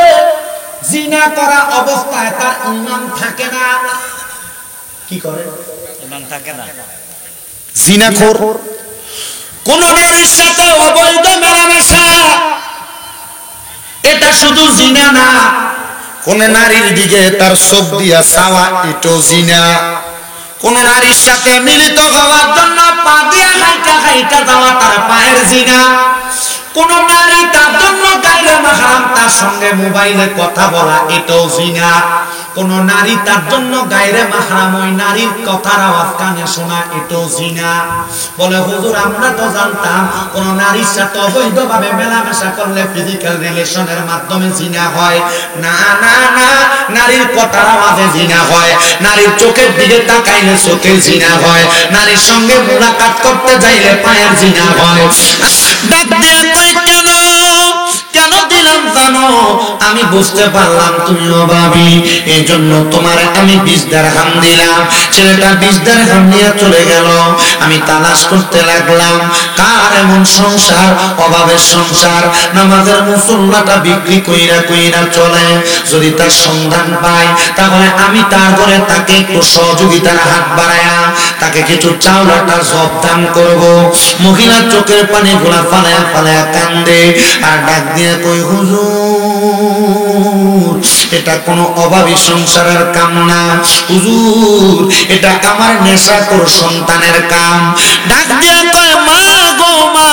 জিনা করা অবস্থায় তার ঈমান থাকে না। কি করে? ঈমান থাকে না। জিনাখোর কোন নারীর সাথে অবৈধ মেলামেশা, এটা শুধু জিনা না, কোন নারীর দিকে তার চোখ দিয়া চাওয়া, এটাও জিনা। কোন নারীর সাথে মিলিত হওয়ার জন্য পা দিয়া হাইটা হাইটা যাওয়া, তার পায়ের জিনা। কোন নারী তার জন্য গায়রে মাহরাম তার সঙ্গে মোবাইলে কথা বলা, এটাও জিনা। কোন নারী তার জন্য গায়রে মাহরাম ওই নারীর কথার আওয়াজ কানে শোনা, এটাও জিনা। বলে হুজুর আমরা তো জানতাম কোন নারীর সাথে অবৈধভাবে মেলামেশা করলে ফিজিক্যাল রিলেশনের মাধ্যমে জিনা হয়। না না না, নারীর কথার আওয়াজে জিনা হয়, নারীর চোখের দিকে তাকাইলে চোখে জিনা হয়, নারীর সঙ্গে মুলাকাত করতে যাইলে পায়ের জিনা হয়। ডাক দিয়ে কই কেন দিলাম জানো? আমি বুঝতে পারলাম তুমি অভাবী, এই জন্য তোমার আমি 20 দিরহাম দিলাম। ছেলেটা 20 দিরহাম নিয়ে চলে গেল। আমি তালাশ করতে লাগলাম কার এমন সংসার, অভাবের সংসার, নামাজের মুসল্লাটা বিক্রি কইরা কইরা চলে। যদি তার সন্ধান পাই তাহলে আমি তার ঘরে তাকে একটু সহযোগিতার হাত বাড়ায়া তাকে কিছু চাউলাটা জব দান করব। মহিলা চোখের পানি গুলা ফালায়া ফালায়া কান্দে আর ডাক দিয়ে কই হুজুর এটা কোনো অভাবী সংসারের কাম না, হুজুর এটা আমার নেশাখোর সন্তানের কাম। ডাক দিয়ে কয় মা গো মা,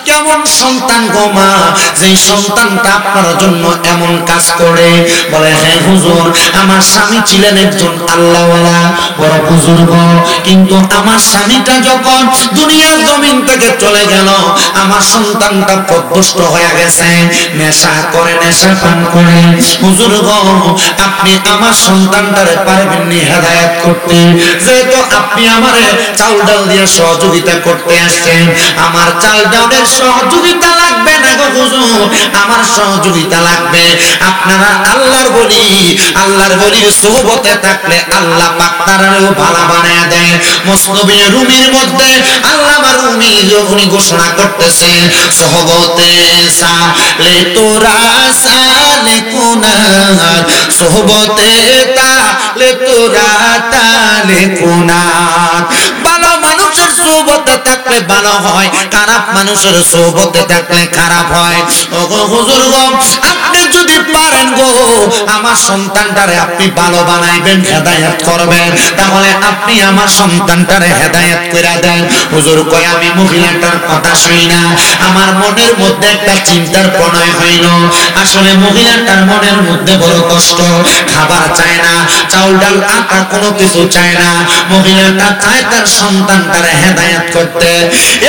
কেমন সন্তান গো মা, যেই সন্তানটা আপনার জন্য এমন কাজ করে? বলে হ্যাঁ হুজুর, আমার স্বামী ছিলেন একজন আল্লাহওয়ালা বড় বুজুর্গ, কিন্তু আমার স্বামীটা যখন দুনিয়ার জমিন থেকে চলে গেল আমার সন্তানটা পথভ্রষ্ট হয়ে গেছে, নেশা করে নেশা পান করে। হুজুর গো আপনি আমার সন্তানটারে পারবেন নি হেদায়েত করতে? যেহেতু আপনি আমারে চাল ডাল দিয়ে সহযোগিতা করতে আসছেন, আমার চাল ডালের সহযোগিতা লাগবে না গো হুজুর, আমার সহযোগিতা লাগবে। আপনারা আল্লাহর বলি, আল্লাহর বলির সোহবতে থাকলে আল্লাহ পাক তারাও ভালো বানায় দেয়। মুসনবী রুমির মধ্যে আল্লামা রুমি যখন ঘোষণা করতেছে সোহবতে সালে তোরা সালে কোনার, সোহবতে তালে তোরা তালে কোনার। ভালো মানুষের সোহবতে থাকলে ভালো হয়, খারাপ মানুষের সোহবতে থাকলে খারাপ হয়। ও কয় হুজুর গো আপনি যদি পারেন গো আমার সন্তানটারে আপনি ভালো বানাইবেন হেদায়েত করবেন তাহলে আপনি আমার সন্তানটারে হেদায়েত কইরা দেন হুজুর কয় আমি মহিলাটার কথা শুই না আমার মনের মধ্যে একটা চিন্তার প্রণয় হইল আসলে মহিলাটার মনের মধ্যে বড় কষ্ট খাবার চায় না চাউল ডাল আটা কোনো কিছু চায় না মহিলাটা চায় তার সন্তানটারে হেদায়েত করতে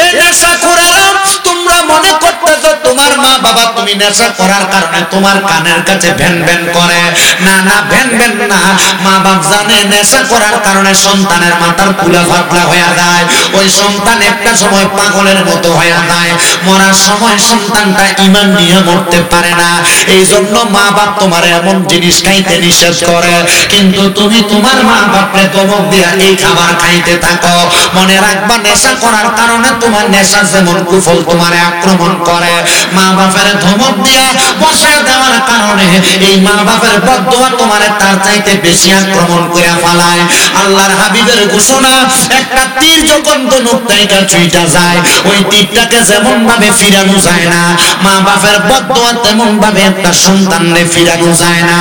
এই নেশা করালাম তোমরা মনে করতেছো তোমার মা বাবা তুমি নেশা করার কারণে তোমার কানের কাছে ভ্যান ভ্যান করে না না ভ্যান ভ্যান না মা বাপ জানে নেশা করার কারণে সন্তানের মাথার পুলা ফাটলা হয়ে যায় ওই সন্তান একটা সময় পাগলের মতো হয়ে যায় মরার সময় সন্তানটা ঈমান নিয়ে মরতে পারে না এই জন্য মা বাপ তোমার এমন জিনিস খাইতে নিষেধ করে কিন্তু তুমি তোমার মা বাপরে ধমক দিয়া এই খাবার খাইতে থাকো মনে রাখবা নেশা করার কারণে তোমার নেশা যেমন কুফল তোমার আক্রমণ করে মা বাপের ধমক দিয়া বসে দেওয়ার কারণে এই মা বাপের বদদুয়া তোমার তার চাইতে বেশি আক্রমণ করে ফেলায় আল্লাহর হাবিবের ঘোষণা একটা তীর যখন ধনুক থেকে ছুঁইটা যায় ওই তীরটাকে যেমন ভাবে ফিরানো যায় না মা বাপের বদদুয়া তেমন ভাবে একটা সন্তানরে ফিরানো যায় না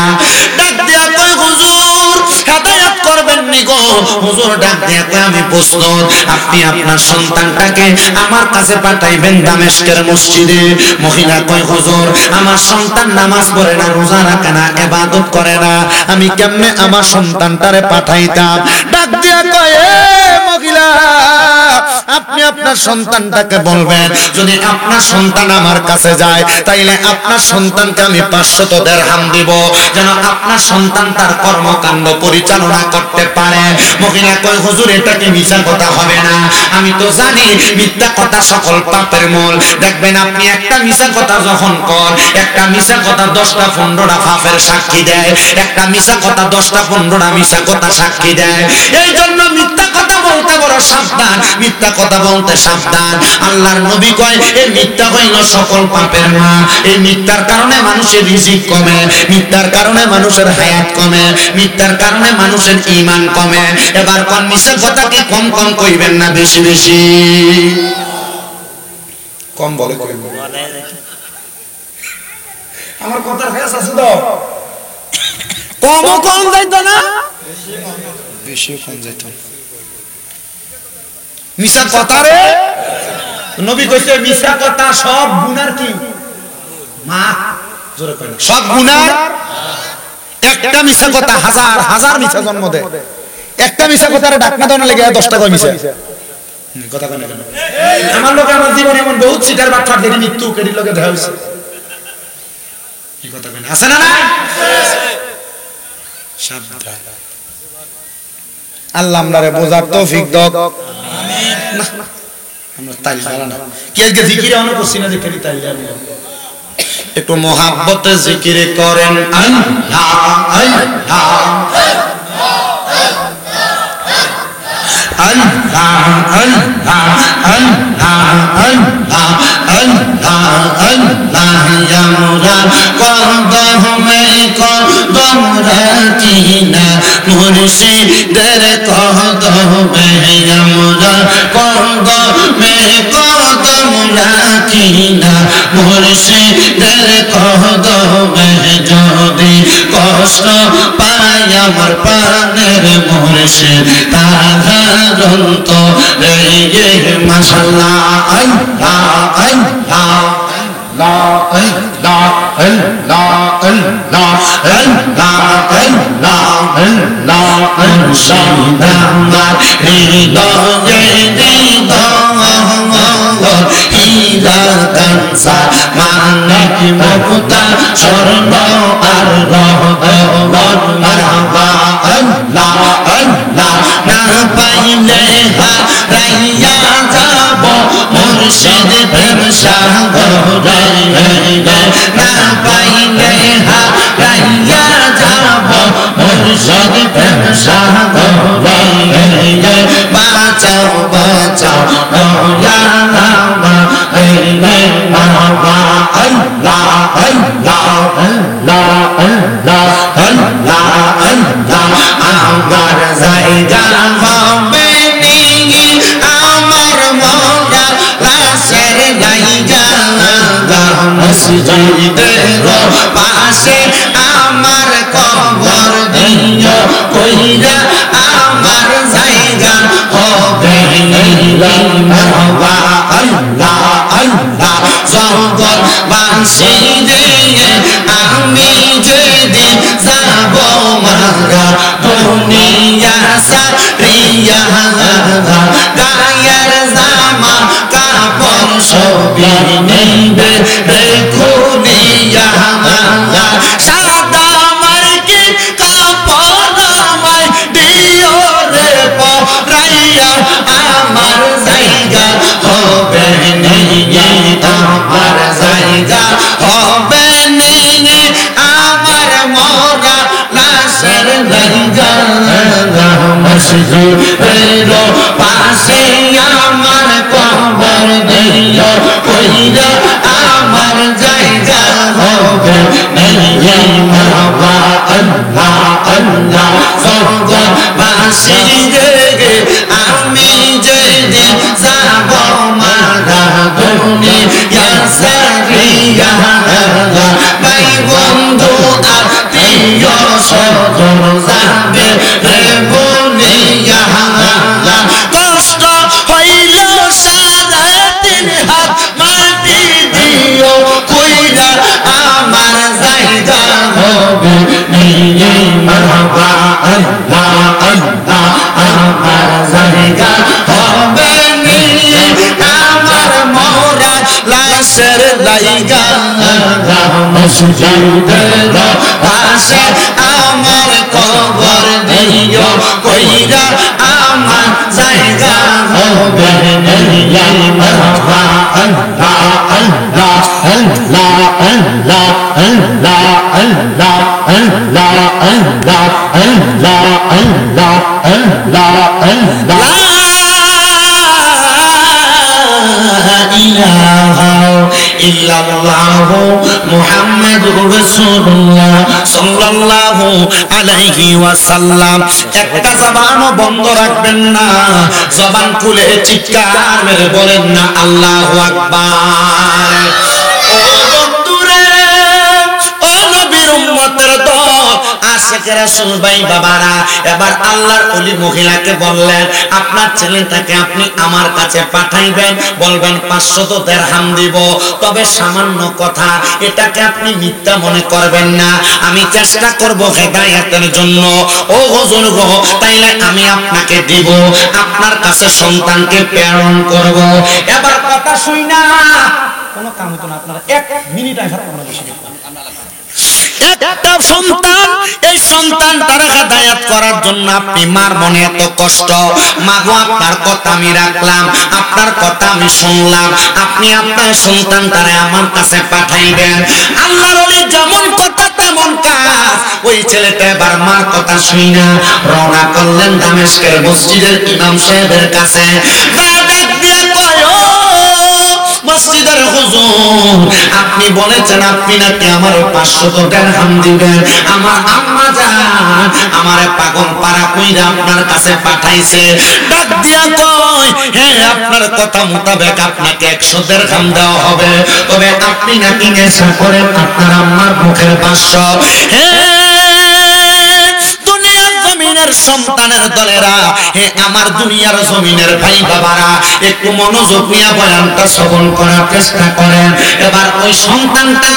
ডাক দিয়া কই হুজুর হেদায়েত করবেন নি গো হুজুর ডাক দিয়া কই আমি প্রস্তুত আপনি আপনার সন্তানটাকে আমার কাছে পাঠাইবেন দামেস্কের মসজিদে মহিলা কই হুজুর আমার সন্তান নামাজ পড়ে না রোজা রাখে না ইবাদত করে না আমি কেমনে আমার সন্তানটারে পাঠাইতাম ডাক দিয়া কয় এ মহিলা আপনি আপনার সন্তানটাকে বলবেন যদি আপনার সন্তান আমার কাছে যায় তাইলে আপনার সন্তানকে আমি 500 দিরহাম দিব যেন আপনার সন্তান তার কর্মকাণ্ড পরিচালনা করতে পারে মহিলা কয় হুজুর এটা কি মিথ্যা কথা হবে না আমি তো জানি মিথ্যা কথা সকল পাপের মূল দেখবেন আপনি একটা মিথ্যা কথা যখন কর একটা মিথ্যা কথা 10টা 15টা পাপের সাক্ষী দেয় একটা মিথ্যা কথা 10টা 15টা মিথ্যা কথা সাক্ষী দেয় এই জন্য মিথ্যা কথা বলতে বড় সাবধান মিথ্যা কথা বলতে সাবধান আল্লাহর নবী কয় এই মিথ্যা হইল সকল পাপের মা এই মিথ্যার কারণে মানুষের রিজিক কমে মিথ্যার কারণে মানুষের হায়াত কমে মিথ্যার কারণে মানুষের ঈমান কমে এবার কোন মিথ্যা কথাকে কম কম কইবেন না বেশি বেশি কম বলে কইবেন আমার কথার ফেস আছে তো কম কম যাইতো না বেশি কম যাইতো মিছা কথা রে নবী কইছে মিছা কথা সব গুনার কি মা জোরে কই না সব গুনার একটা মিছা কথা হাজার হাজার মিছা জন্ম দেয় একটা মিছা কথারে ডাকনা দাও না লাগে 10টা কয় মিছা কথা কয় না কেন আমার লোকে আমার জীবনে এমন বহুত সিটার বাচ্চা দেখি মৃত্যু কেডি লগে দেখা হইছে কি কথা কয় না আছে না না সাবধান আল্লাহ আমরারে বোঝার তৌফিক দাও আমিন আমরা তাইল জানা কি আজকে জিকিরে অনেক করছি না যে খালি তাইল জানি একটু মোহাব্বতে জিকির করেন আল্লাহ আল্লাহ আল্লাহ আল্লাহ আল্লাহ আল্লাহ আল্লাহ আল্লাহ ইয়া মুরা কদমে কদম রাখিনা মুর্শিদের কদমে ইয়া মুরা কদমে কদম রাখিনা মুর্শিদের কদমে যদি কষ্ট পাই আমার প্রাণের মুর্শিদ তাহার তো রে মাশাআল্লাহ আল্লাহ আল্লাহ লা ইলাহা ইল্লাল্লাহ আল্লাহ আল্লাহ আল্লাহ আল্লাহ হৃদয়ে হৃদয় কানসা মানিক মুক্তা স্বর্ণ আর রহমত মারহাবা আল্লাহ আল্লাহ না পাইলে হারাইয়া যাব মুর্শিদ প্রেম সাগরে না পাইলে হারাইয়া যাব মুর্শিদ প্রেম সাগরে বাঁচাও বাঁচাও দয়া আল্লাহ আল্লাহ আল্লাহ আল্লাহ আল্লাহ আল্লাহ আমার জায়গা হবে নি আমার মওলা রাসের জায়গা মসজিদের পাশে আমার কবর দিও কইরা আমার জায়গা হবে আল্লাহ আল্লাহ আল্লাহ জগৎবাসী রে আমি যেদিন যাব মারা দুনিয়া সারিয়া গায়ের জামা কাপড় সবই নেবে খুলিয়া সাদা মার্কি কাপড় আমায় দিও রে পরাইয়া আমার জায়গা হবে আমার জায়গা হবে আমার মরা লাশের জায়গা মসজিদের পাশে আমার কবর দিও কইরা আমার জায়গা হবে আল্লাহ আল্লাহ আল্লাহ জগৎবাসী রে আমি যেদিন যাব মারা দুনিয়া সারিয়া ভাই বন্ধু আত্মীয় স্বজন যাবে রে বলিয়া কষ্ট হইল সারা দিন হাত মাটি দিও কইরা আমার জায়গা হবে আল্লাহ আল্লাহ আল্লাহ আমার জায়গা হবে আমার মোরা লাশের জায়গা মসজিদের পাশে আমার কবর দিও কইরা আমার জায়গা হবে আল্লাহ আল্লাহ আল্লাহ আল্লাহ আল্লাহ আল্লাহ আল্লাহ আল্লাহ আল্লাহ আল্লাহ আল্লাহ আল্লাহ আল্লাহ ইলাহা ইল্লাল্লাহু মুহাম্মাদুর রাসূলুল্লাহ সাল্লাল্লাহু আলাইহি ওয়াসাল্লাম একটা জবানও বন্ধ রাখবেন না জবান খুলে চিৎকার মেরে বলেন না আল্লাহু আকবার ও বন্ধুরে ও নবীর উম্মতের দল আশিক রাসূল ভাই বাবারা এবার আল্লাহর ওলি মহিলাকে বললেন আপনার ছেলেটাকে আপনি আমার কাছে পাঠাইবেন বলবেন 500 দিরহাম দিব তবে সামান্য কথা এটাকে আপনি মিথ্যা মনে করবেন না আমি চেষ্টা করব হেদায়েতের জন্য ও হুজুর গো তাইলে আমি আপনাকে দিব আপনার কাছে সন্তানকে প্রেরণ করব এবার কথা শুই না কোনো কাম হতো না আপনারা 1 মিনিট আঘাত আমরা বেশি দেখতাম একটা সন্তান এই সন্তানটার হেদায়েত করার জন্য আপনি মার মনে এত কষ্ট মাগো আপনার কথা আমি রাখলাম আপনার কথা আমি শুনলাম আপনি আপনার সন্তানটারে আমার কাছে পাঠাইবেন আল্লাহর ওলি যেমন কথা তেমন কাজ ওই ছেলেটা এবার মার কথা শুই না রওনা করলেন দামেস্কের মসজিদের ইমাম সাহেবের কাছে ডাক দিয়ে কয় মসজিদের হুজুর আপনি বলেছেন আপনি নাকি আমার 500 দিরহাম দিবেন আমার আম্মা জান আমারে পাগল পাড়া কইরা আপনার কাছে পাঠাইছে ডাক দিয়া কয় হে আপনার কথা মোতাবেক আপনাকে 100 দিরহাম দেওয়া হবে তবে আপনি নাকি নেশা করেন আপনার আম্মার মুখের ভাষ্য হে দুনিয়ার জমিনের সন্তানের দলেরা হে আমার দুনিয়ার জমিনের ভাই বাবারা একটু মনোযোগ নিয়ে বয়ানটা শ্রবণ করার চেষ্টা করেন এবার ওই সন্তানটা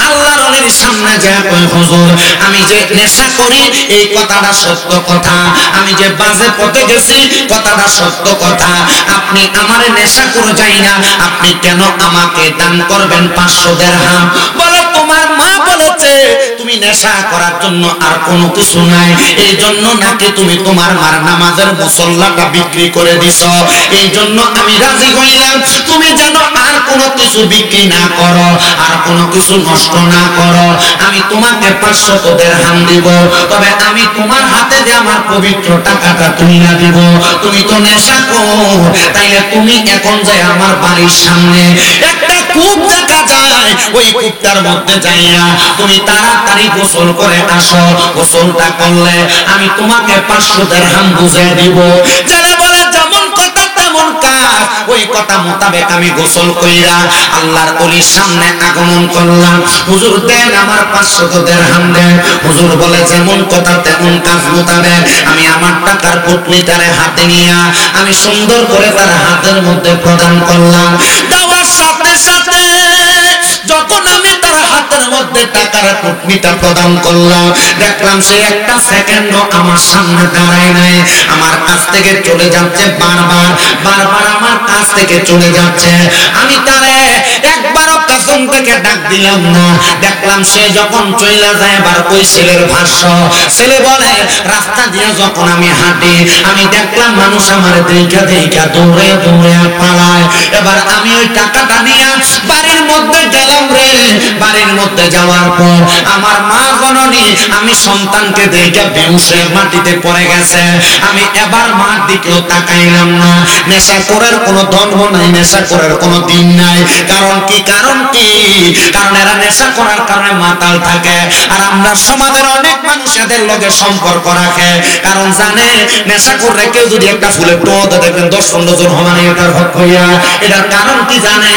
আল্লাহর ওলির সামনে যায় কই হুজুর আমি যে নেশা করি এই কথাটা সত্য কথা আমি যে বাজে পথে গেছি কথাটা সত্য কথা আপনি আমারে নেশা করে যাই না আপনি কেন আমাকে দান করবেন 500 দিরহাম বলে তোমার মা বলেছে তুমি নেশা করার জন্য আর কোনো কিছু নাই এই জন্য নাকি তুমি তোমার মার নামাজের মুসল্লাটা বিক্রি করে দিছো এই জন্য আমি রাজি হইলাম তুমি যেন আর কোনো কিছু বিক্রি না করো আর কোনো কিছু নষ্ট না করো আমি তোমাকে 500 দিরহাম দিব তবে আমি তোমার হাতে যে আমার পবিত্র টাকাটা তুইলা দিব তুমি তো নেশা কর তাইলে তুমি এখন যে আমার বাড়ির সামনে একটা কূপ দেখা যায় ওই কূপটার মধ্যে যাইয়া তুমি তাড়াতাড়ি গোসল করে আসো গোসলটা করলে আমি তোমাকে 500 দিরহাম বুঝিয়ে দিব যারা বলে যেমন কথা তেমন কাজ ওই কথা মোতাবেক আমি গোসল কইরা আল্লাহর ওলির সামনে আগমন করলাম। হুজুর দেন আমার 500 দিরহাম দেন। হুজুর বলে যেমন কথা তেমন কাজ মোতাবেক আমি আমার টাকার পুটলিটারে হাতে নিয়ে আমি সুন্দর করে তার হাতের মধ্যে প্রদান করলাম। দেওয়ার সাথে সাথে যখন আমি তার হাতের মধ্যে টাকার পুটলিটা প্রদান করলাম, দেখলাম সে একটা সেকেন্ডও আমার সামনে দাঁড়ায় নাই, আমার কাছ থেকে চলে যাচ্ছে বারবার বারবার আমার কাছ থেকে চলে যাচ্ছে। আমি তারে একবারও কাসম থেকে ডাক দিলাম না। দেখলাম সে যখন চলে যায় এবার ওই ছেলের ভাষ্য, ছেলে বলে রাস্তা দিয়ে যখন আমি হাঁটি আমি দেখলাম মানুষ আমার দেখা দেখা দৌড়ে দৌড়ে পালায়। এবার আমি ওই টাকাটা নিয়ে বাড়ির মধ্যে গেলাম রে। বাড়ির মধ্যে যাওয়ার পর আমার মা জননী আমি সন্তানকে দেখে বেহুশ হয়ে মাটিতে পড়ে গেছে। আমি এবার মার দিকেও তাকাইলাম না। নেশাখোরের কোনো ধর্ম নাই, নেশাখোরের কোনো দিন নাই। কারণ কি? কারণ এরা নেশা করার কারণে মাতাল থাকে। আর আমরা সমাজের অনেক মানুষ এদের লগে সম্পর্ক রাখে, কারণ জানে নেশাখোররা কেউ যদি একটা ফুলের টোঁত দেখবেন 10-15 জন হবে এটার হক হইয়া। এটার কারণ কি জানে?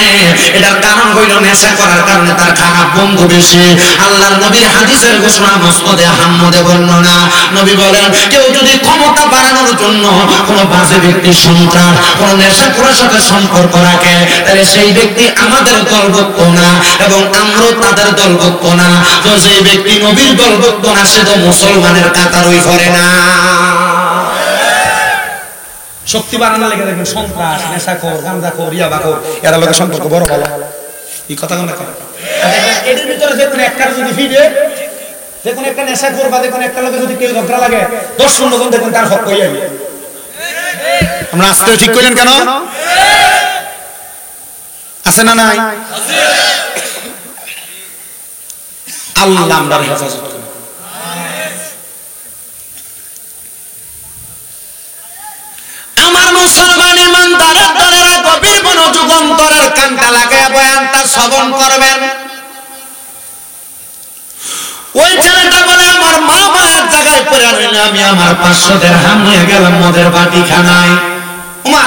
এটার কারণ হইল নেশা করার কারণে তার খারাপ বন্ধু বেশি। আল্লাহর নবীর হাদিসের ঘোষণা মুসনাদে আহমদে বর্ণনা, নবী বলেন কেউ যদি ক্ষমতা বাড়ানোর জন্য কোন বাজে ব্যক্তির সন্তান কোন নেশাখোরের সাথে সম্পর্ক রাখে তাহলে সেই ব্যক্তি আমাদের দলভুক্ত না এবং আমরাও তাদের দলভুক্ত না। তো যে ব্যক্তি নবীর দলভুক্ত না সে তো মুসলমানের কাতারই করে না। শক্তি বাড়ানো লেগে দেখবেন সন্ত্রাস, নেশাখোর, গাঁজাখোর, ইয়াবাখোর এরা লোকের সম্পর্ক বড় ভালো। এই কথা কোন কথা? এদের ভিতরে যে কোনো একটা যদি ফিরে, যে কোনো একটা নেশাখোর বা যে কোনো একটা লোকে যদি কেউ ঝগড়া লাগে 10-15 জন দেখবেন তার হক হয়ে যাবে। আমরা আজকে ঠিক করলেন কেন? আছে না নাই? আল্লাহ আমরা হেফাজত করুন। আমার মুসলমান ইমানদারের দলেরা গভীর মনোযোগ অন্তরের কানটা লাগায় বয়ানটা শ্রবণ করবেন। ওই ছেলেটা বলে আমার মা মায়ের জায়গায় পড়ে রইল, আমি আমার 500 দিরহাম নিয়ে গেলাম মদের বাটিখানায়। ওমা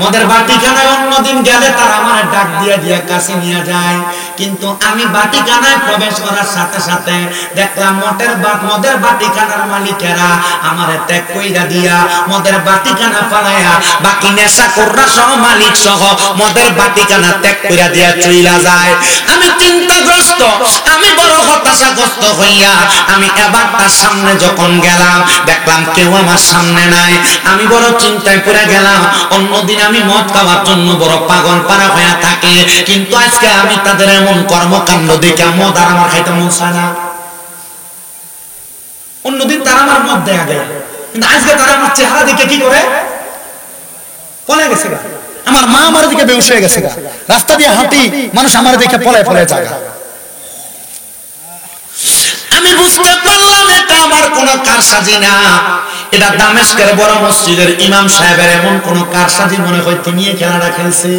মদের বাটিখানায় অন্যদিন গেলে তারা আমার ডাক দিয়ে দিয়ে কাছে নিয়ে যায়, কিন্তু আমি বাটিখানায় প্রবেশ করার সাথে সাথে দেখলাম মদের বাটিখানার মালিকেরা আমারে ত্যাগ কইরা দিয়া মদের বাটিখানা পালায়া বাকি নেশাখোররা সহ মালিক সহ মদের বাটিখানা ত্যাগ কইরা দিয়া চইলা যায়। আমি চিন্তাগ্রস্ত, আমি বড় হতাশাগ্রস্ত হইয়া আমি এবার তার সামনে যখন গেলাম দেখলাম কেউ আমার সামনে নাই। আমি বড় চিন্তায় পড়ে গেলাম। অন্যদিন আমি মদ খাওয়ার জন্য বড় পাগল পারা হয়ে থাকে, কিন্তু আজকে আমি তাদের এমন কর্মকাণ্ড দেখে মদ আর আমার খাইতে মন চায় না। অন্যদিন তারা আমার মদ দেয়া দেয়, কিন্তু আজকে তারা আমার চেহারা দেখে কি করে পলে গেছে। আমার মা আমার দিকে বেহুশ হয়ে গেছে, রাস্তা দিয়ে হাঁটি মানুষ আমার দিকে পলায় পলায় যায়। আমি বুঝতে পারলাম এটা আমার কোন কারসাজি না, এটা দামেস্কের বড় মসজিদের ইমাম সাহেবের এমন কোন কারসাজি মনে হয়তো নিয়ে খেলাটা খেলছে।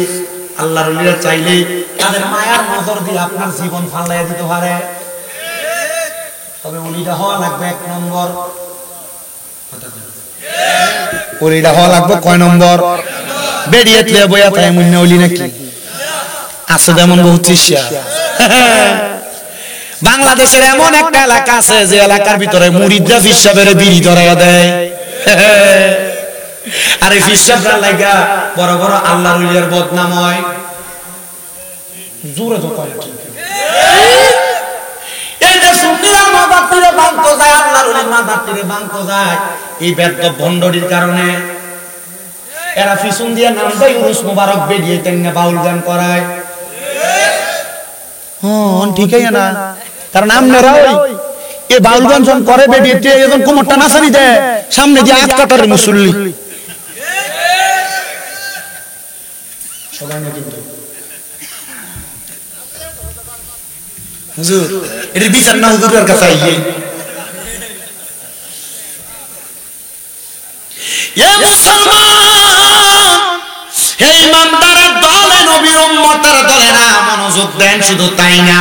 আল্লাহর ওলিরা চাইলে তাদের মায়ার নজর দিয়ে আপনার জীবন ফালাইয়া দিতে পারে, তবে ওলিটা হওয়া লাগবে 1 নম্বর। ওলিটা হওয়া লাগবে কয় নম্বর? বেরিয়ে তুলে বইয়া তাই মুন্না ওলি নাকি আছে যেমন বহু চিস্যা। বাংলাদেশের এমন একটা এলাকা আছে যে এলাকার ভিতরে মুরিদরা ফিসাবের বিড়ি ধরাইয়া দেয়। আর এই ফিসাবরা লাগা বড় বড় আল্লাহর ওলির বদনাম হয়। জোরে তো কয় এই যে সুন্নিরা মাদাতিরে বানতো যায়, আল্লাহর ওলির মাদাতিরে বানতো যায় এই বেদ্য ভণ্ডরির কারণে। এরা পিছন দিয়ে নাম দেয় উরুস মুবারক বেরিয়ে তেমনি বাউল গান করায়। হ্যাঁ ঠিকই না, কারণ আপনারা ওই এই বাউল গান যখন করে বেরিয়ে যখন কোমরটা নাচানি দেয় সামনে দিয়ে আট কাটার মুসল্লি সবাই না, কিন্তু হুজুর এর বিচার না হুজুরের কাছে আইয়ে। এ মুসলমান, হে ইমানদারের দলে নবীর উম্মতের দলেরা মনোযোগ দেন। শুধু তাই না,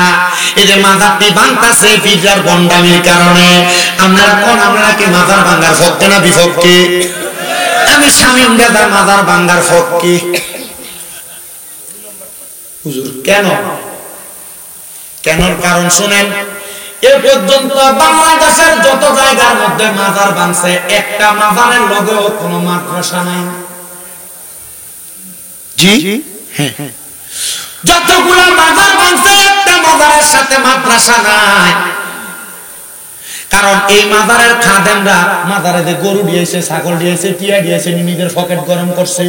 এই যে মাজারটি ভাঙতাছে ফিজার বন্ডামির কারণে, আমরা কি মাজার ভাঙার পক্ষে না বিপক্ষে? আমি শামীম দাদা মাজার ভাঙার পক্ষে। হুজুর কেন? কেনর কারণ শুনেন। এ পর্যন্ত বাংলাদেশের যত জায়গার মধ্যে মাজার ভাঙছে, একটা মাজারের লগেও কোনো মাদ্রাসা নাই। জি হ্যাঁ, যতগুলো মাজার ভাঙছে একটা মাজারের সাথে মাদ্রাসা নাই। কারণ এই মাজারের খাদেমরা মাজারে যে গরু দিয়েছে, ছাগল দিয়েছে, টিয়া দিয়েছে, নিজেদের পকেট গরম করছে।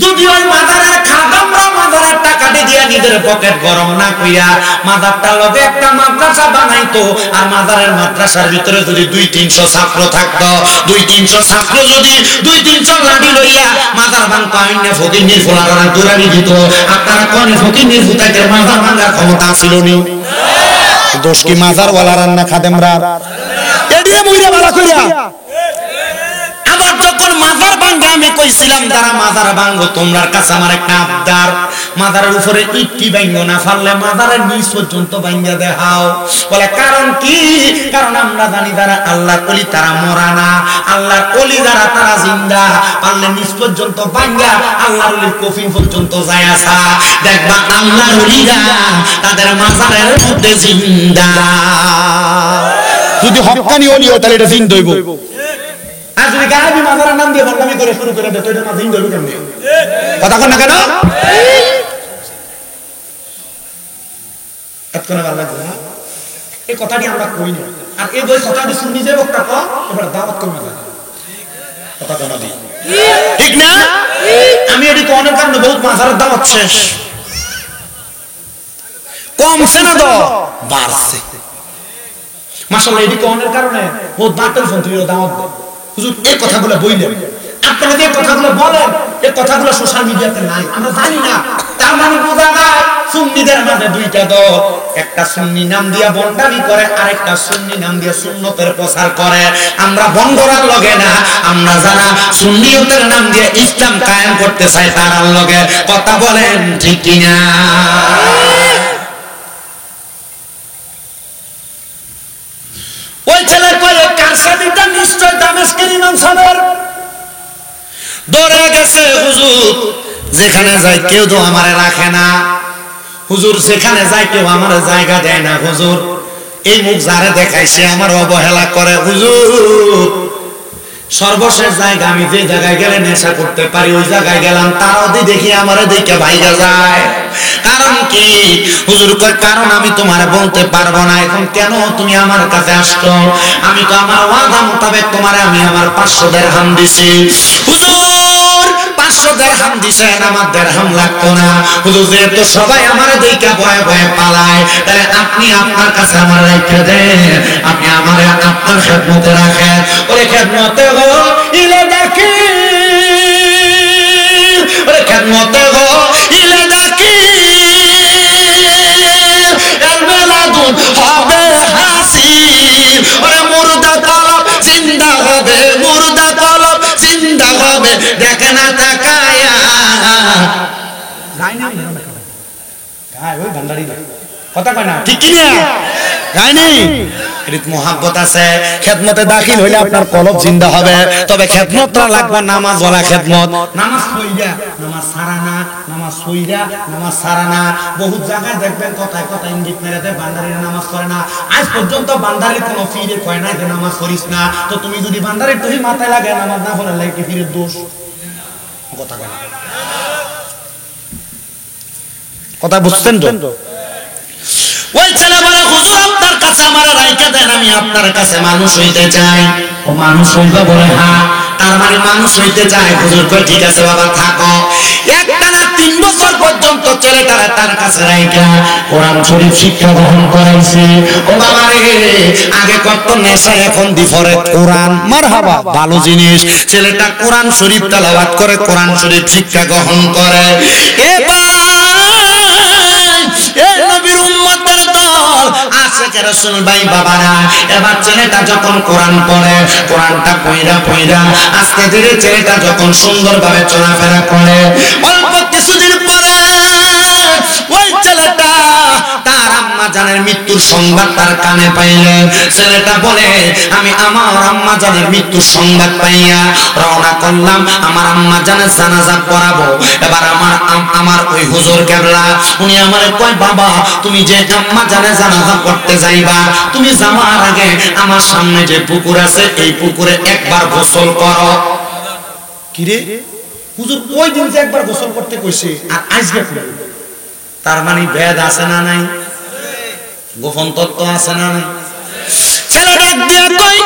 যদি ওই মাজারের খাদেমরা মাজারের টাকাটি দিয়ে নিজের পকেট গরম না কইরা মাজারটার লগে একটা মাদ্রাসা বানাইতো, আর মাজারের মাদ্রাসার ভিতরে যদি 200-300 ছাত্র থাকতো, 200-300 ছাত্র যদি 200-300 লাঠি লইয়া মাজার ভাঙতো, আইনে ফকির ফুলারা দৌড়ানি দিত, আপনারা কোন ফকির ফুটাইতে মাজার ভাঙার ক্ষমতা ছিল নি? দোষ কি মাজার ওয়ালার না খাদেমরা? এডিয়ে মুইরা বালা কইরা আবার যখন মাজার ভাঙবে আমি কইছিলাম যারা মাজার ভাঙবো তোমার কাছে আমার একটা আবদার, মাজারের উপরে ইটটি ভাঙবো না, পারলে মাজারের নিচ পর্যন্ত ভাঙিয়া দেখাও। বলে কারণ কি? কারণ আমরা জানি যারা আল্লাহর ওলি তারা মরা না, আল্লাহর ওলি যারা তারা জিন্দা। পারলে নিচ পর্যন্ত ভাঙিয়া আল্লাহর ওলির কফিন পর্যন্ত যায় আসা, দেখবা আল্লাহর ওলিরা তাদের মাজারের মধ্যে জিন্দা। যদি হক্কানি ওলি হয় তাহলে এটা জিন্দা হইব। আর যদি গায়েবী মাজারের নাম দিয়ে বদনামি করে শুরু করে দেয়, তো এটা মাঝে হিন্দু কেমনে? কথা কন না কেন? এতক্ষণে ভালো লাগছে না? এই কথাটি আমরা কই না। আর এই বই কথাটি শুনি যে বক্তা কো এবার দাওয়াত কমে যায়। কথা কন না ঠিক না? আমি এটি কোনের কারণে বহুত মাজারের দাওয়াত শেষ, কমছে না তো বাড়ছে। মাশাআল্লাহ এটি কোনের কারণে বহুত বাতেল ফন্ত্রীরা দাওয়াত দেয়। হুজুর এই কথাগুলো বইলেন, আপনারা যে কথাগুলো বলেন এই কথাগুলো সোশ্যাল মিডিয়াতে নাই, আমরা জানি না। তার মানে বোঝা যায় সুন্নিদের মাঝে দুইটা দল, একটা সুন্নি নাম দিয়া বন্ডামি করে, আরেকটা সুন্নি নাম দিয়া সুন্নতের প্রচার করে। আমরা বন্ধরার লগে না, আমরা যারা সুন্নিয়তের নাম দিয়ে ইসলাম কায়েম করতে চাই তারার লগে। কথা বলেন ঠিক কিনা? ওই ছেলে কয়ে কারসাদিটা নিশ্চয় দামেস্কের ইমাম সাহেবের। দৌড়ে গেছে হুজুর, যেখানে যায় কেউ তো আমারে রাখে না হুজুর, সেখানে যায় কেউ আমার জায়গা দেয় না হুজুর। এই মুখ যারে দেখায় সে আমার অবহেলা করে হুজুর। সর্বশেষ জায়গা আমি যে জায়গায় গেলে নেশা করতে পারি ওই জায়গায় গেলাম, তারাও দেখি আমারে দেখে ভাইগা যায়। কারণ কি হুজুর? কয় কারণ আমি তোমার বলতে পারবো না। এখন কেন তুমি আমার কাছে আসছো? আমি তো আমার ওয়াদা মোতাবেক তোমারে আমি আমার 500 দিরহাম দিছি হুজুর। 500 দিরহাম দিছেন, আমার দিরহাম লাগতো না হুজুর। যেহেতু সবাই আমার দেখে ভয়ে ভয়ে পালায়, তাহলে আপনি আপনার কাছে আমার রেখে দেন, আপনি আমারে আপনার খেদমতে রাখেন। ওরে খেদমতে গো ইলে ডাকি, ওরে খেদমতে গো ইলে ডাকি, এলমেলাদুন হবে হাসিন। ওরে মুর্দা কলব জিন্দা হবে, মুর্দা কলব জিন্দা হবে, দেখে না তাকায়া। গায় না গায় ওই ভান্ডারি কথা কয় না ঠিক কি না? গায় নাই মোহাব্বত আছে। খেদমতে দাখিল হইলে আপনার কলব জিন্দা হবে, তবে খেদমতটা লাগবে নামাজ ওয়ালা খেদমত। নামাজ পড়িয়া নামাজ সারানা, নামাজ পড়িয়া নামাজ সারানা। বহুত জায়গায় দেখবেন কথায় কথায় ইঙ্গিত মেরে দেয় বান্দারিরা নামাজ পড়ে না। আজ পর্যন্ত বান্দারি কোনো ফিরে কয় না যে নামাজ পড়িস না। তো তুমি যদি বান্দারির তুমি মাথায় লাগে নামাজ না পড়লে লাগে ফিরের দোষ। কথা কয় না, কথা বুঝছেন তো? ওই ছেলে বলে হুজুর আপনার কাছে আমার রাইখা দেন, আমি আপনার কাছে মানুষ হইতে চাই। ও মানুষ হইবে? বলে হ্যাঁ। তার মানে মানুষ হইতে চাই। হুজুর কই ঠিক আছে বাবা থাকো। একটানা 3 বছর পর্যন্ত ছেলেটারা তার কাছে রাইখা কোরআন শরীফ শিক্ষা গ্রহণ করাইছে। ও বাবা রে, আগে কত নেশা, এখন দিফরে কোরআন। মারহাবা, ভালো জিনিস। ছেলেটা কোরআন শরীফ তেলাওয়াত করে, কোরআন শরীফ শিক্ষা গ্রহণ করে। নবীর উম্মতের দল আশিকে রাসূল ভাই বাবারা, এবার ছেলেটা যখন কোরআন পড়ে, কোরআনটা পড়া পড়া আস্তে ধীরে ছেলেটা যখন সুন্দরভাবে চলাফেরা করে, অল্প কিছুদিন পরে ওই ছেলেটা তার আম্মা জানের মৃত্যুর সংবাদ তার কানে পাইলেন। ছেলেটা বলে আমি আমার আম্মা জানের মৃত্যুর সংবাদ পাইয়া রওনা করলাম আমার আম্মা জানের জানাজা পড়াবো। এবার আমার ওই হুজুর কেবলা উনি আমারে কয় বাবা তুমি যে আম্মা জানের জানাজা পড়তে যাইবা তুমি যাওয়ার আগে আমার সামনে যে পুকুর আছে এই পুকুরে একবার গোসল করো। কি রে হুজুর ওই দিন যে একবার গোসল করতে কইছে আর আজকে তার মানে ভেদ আছে না নাই? গোপন তত্ত্ব আছে না নাই? ছেলে ডাক দিয়ে কই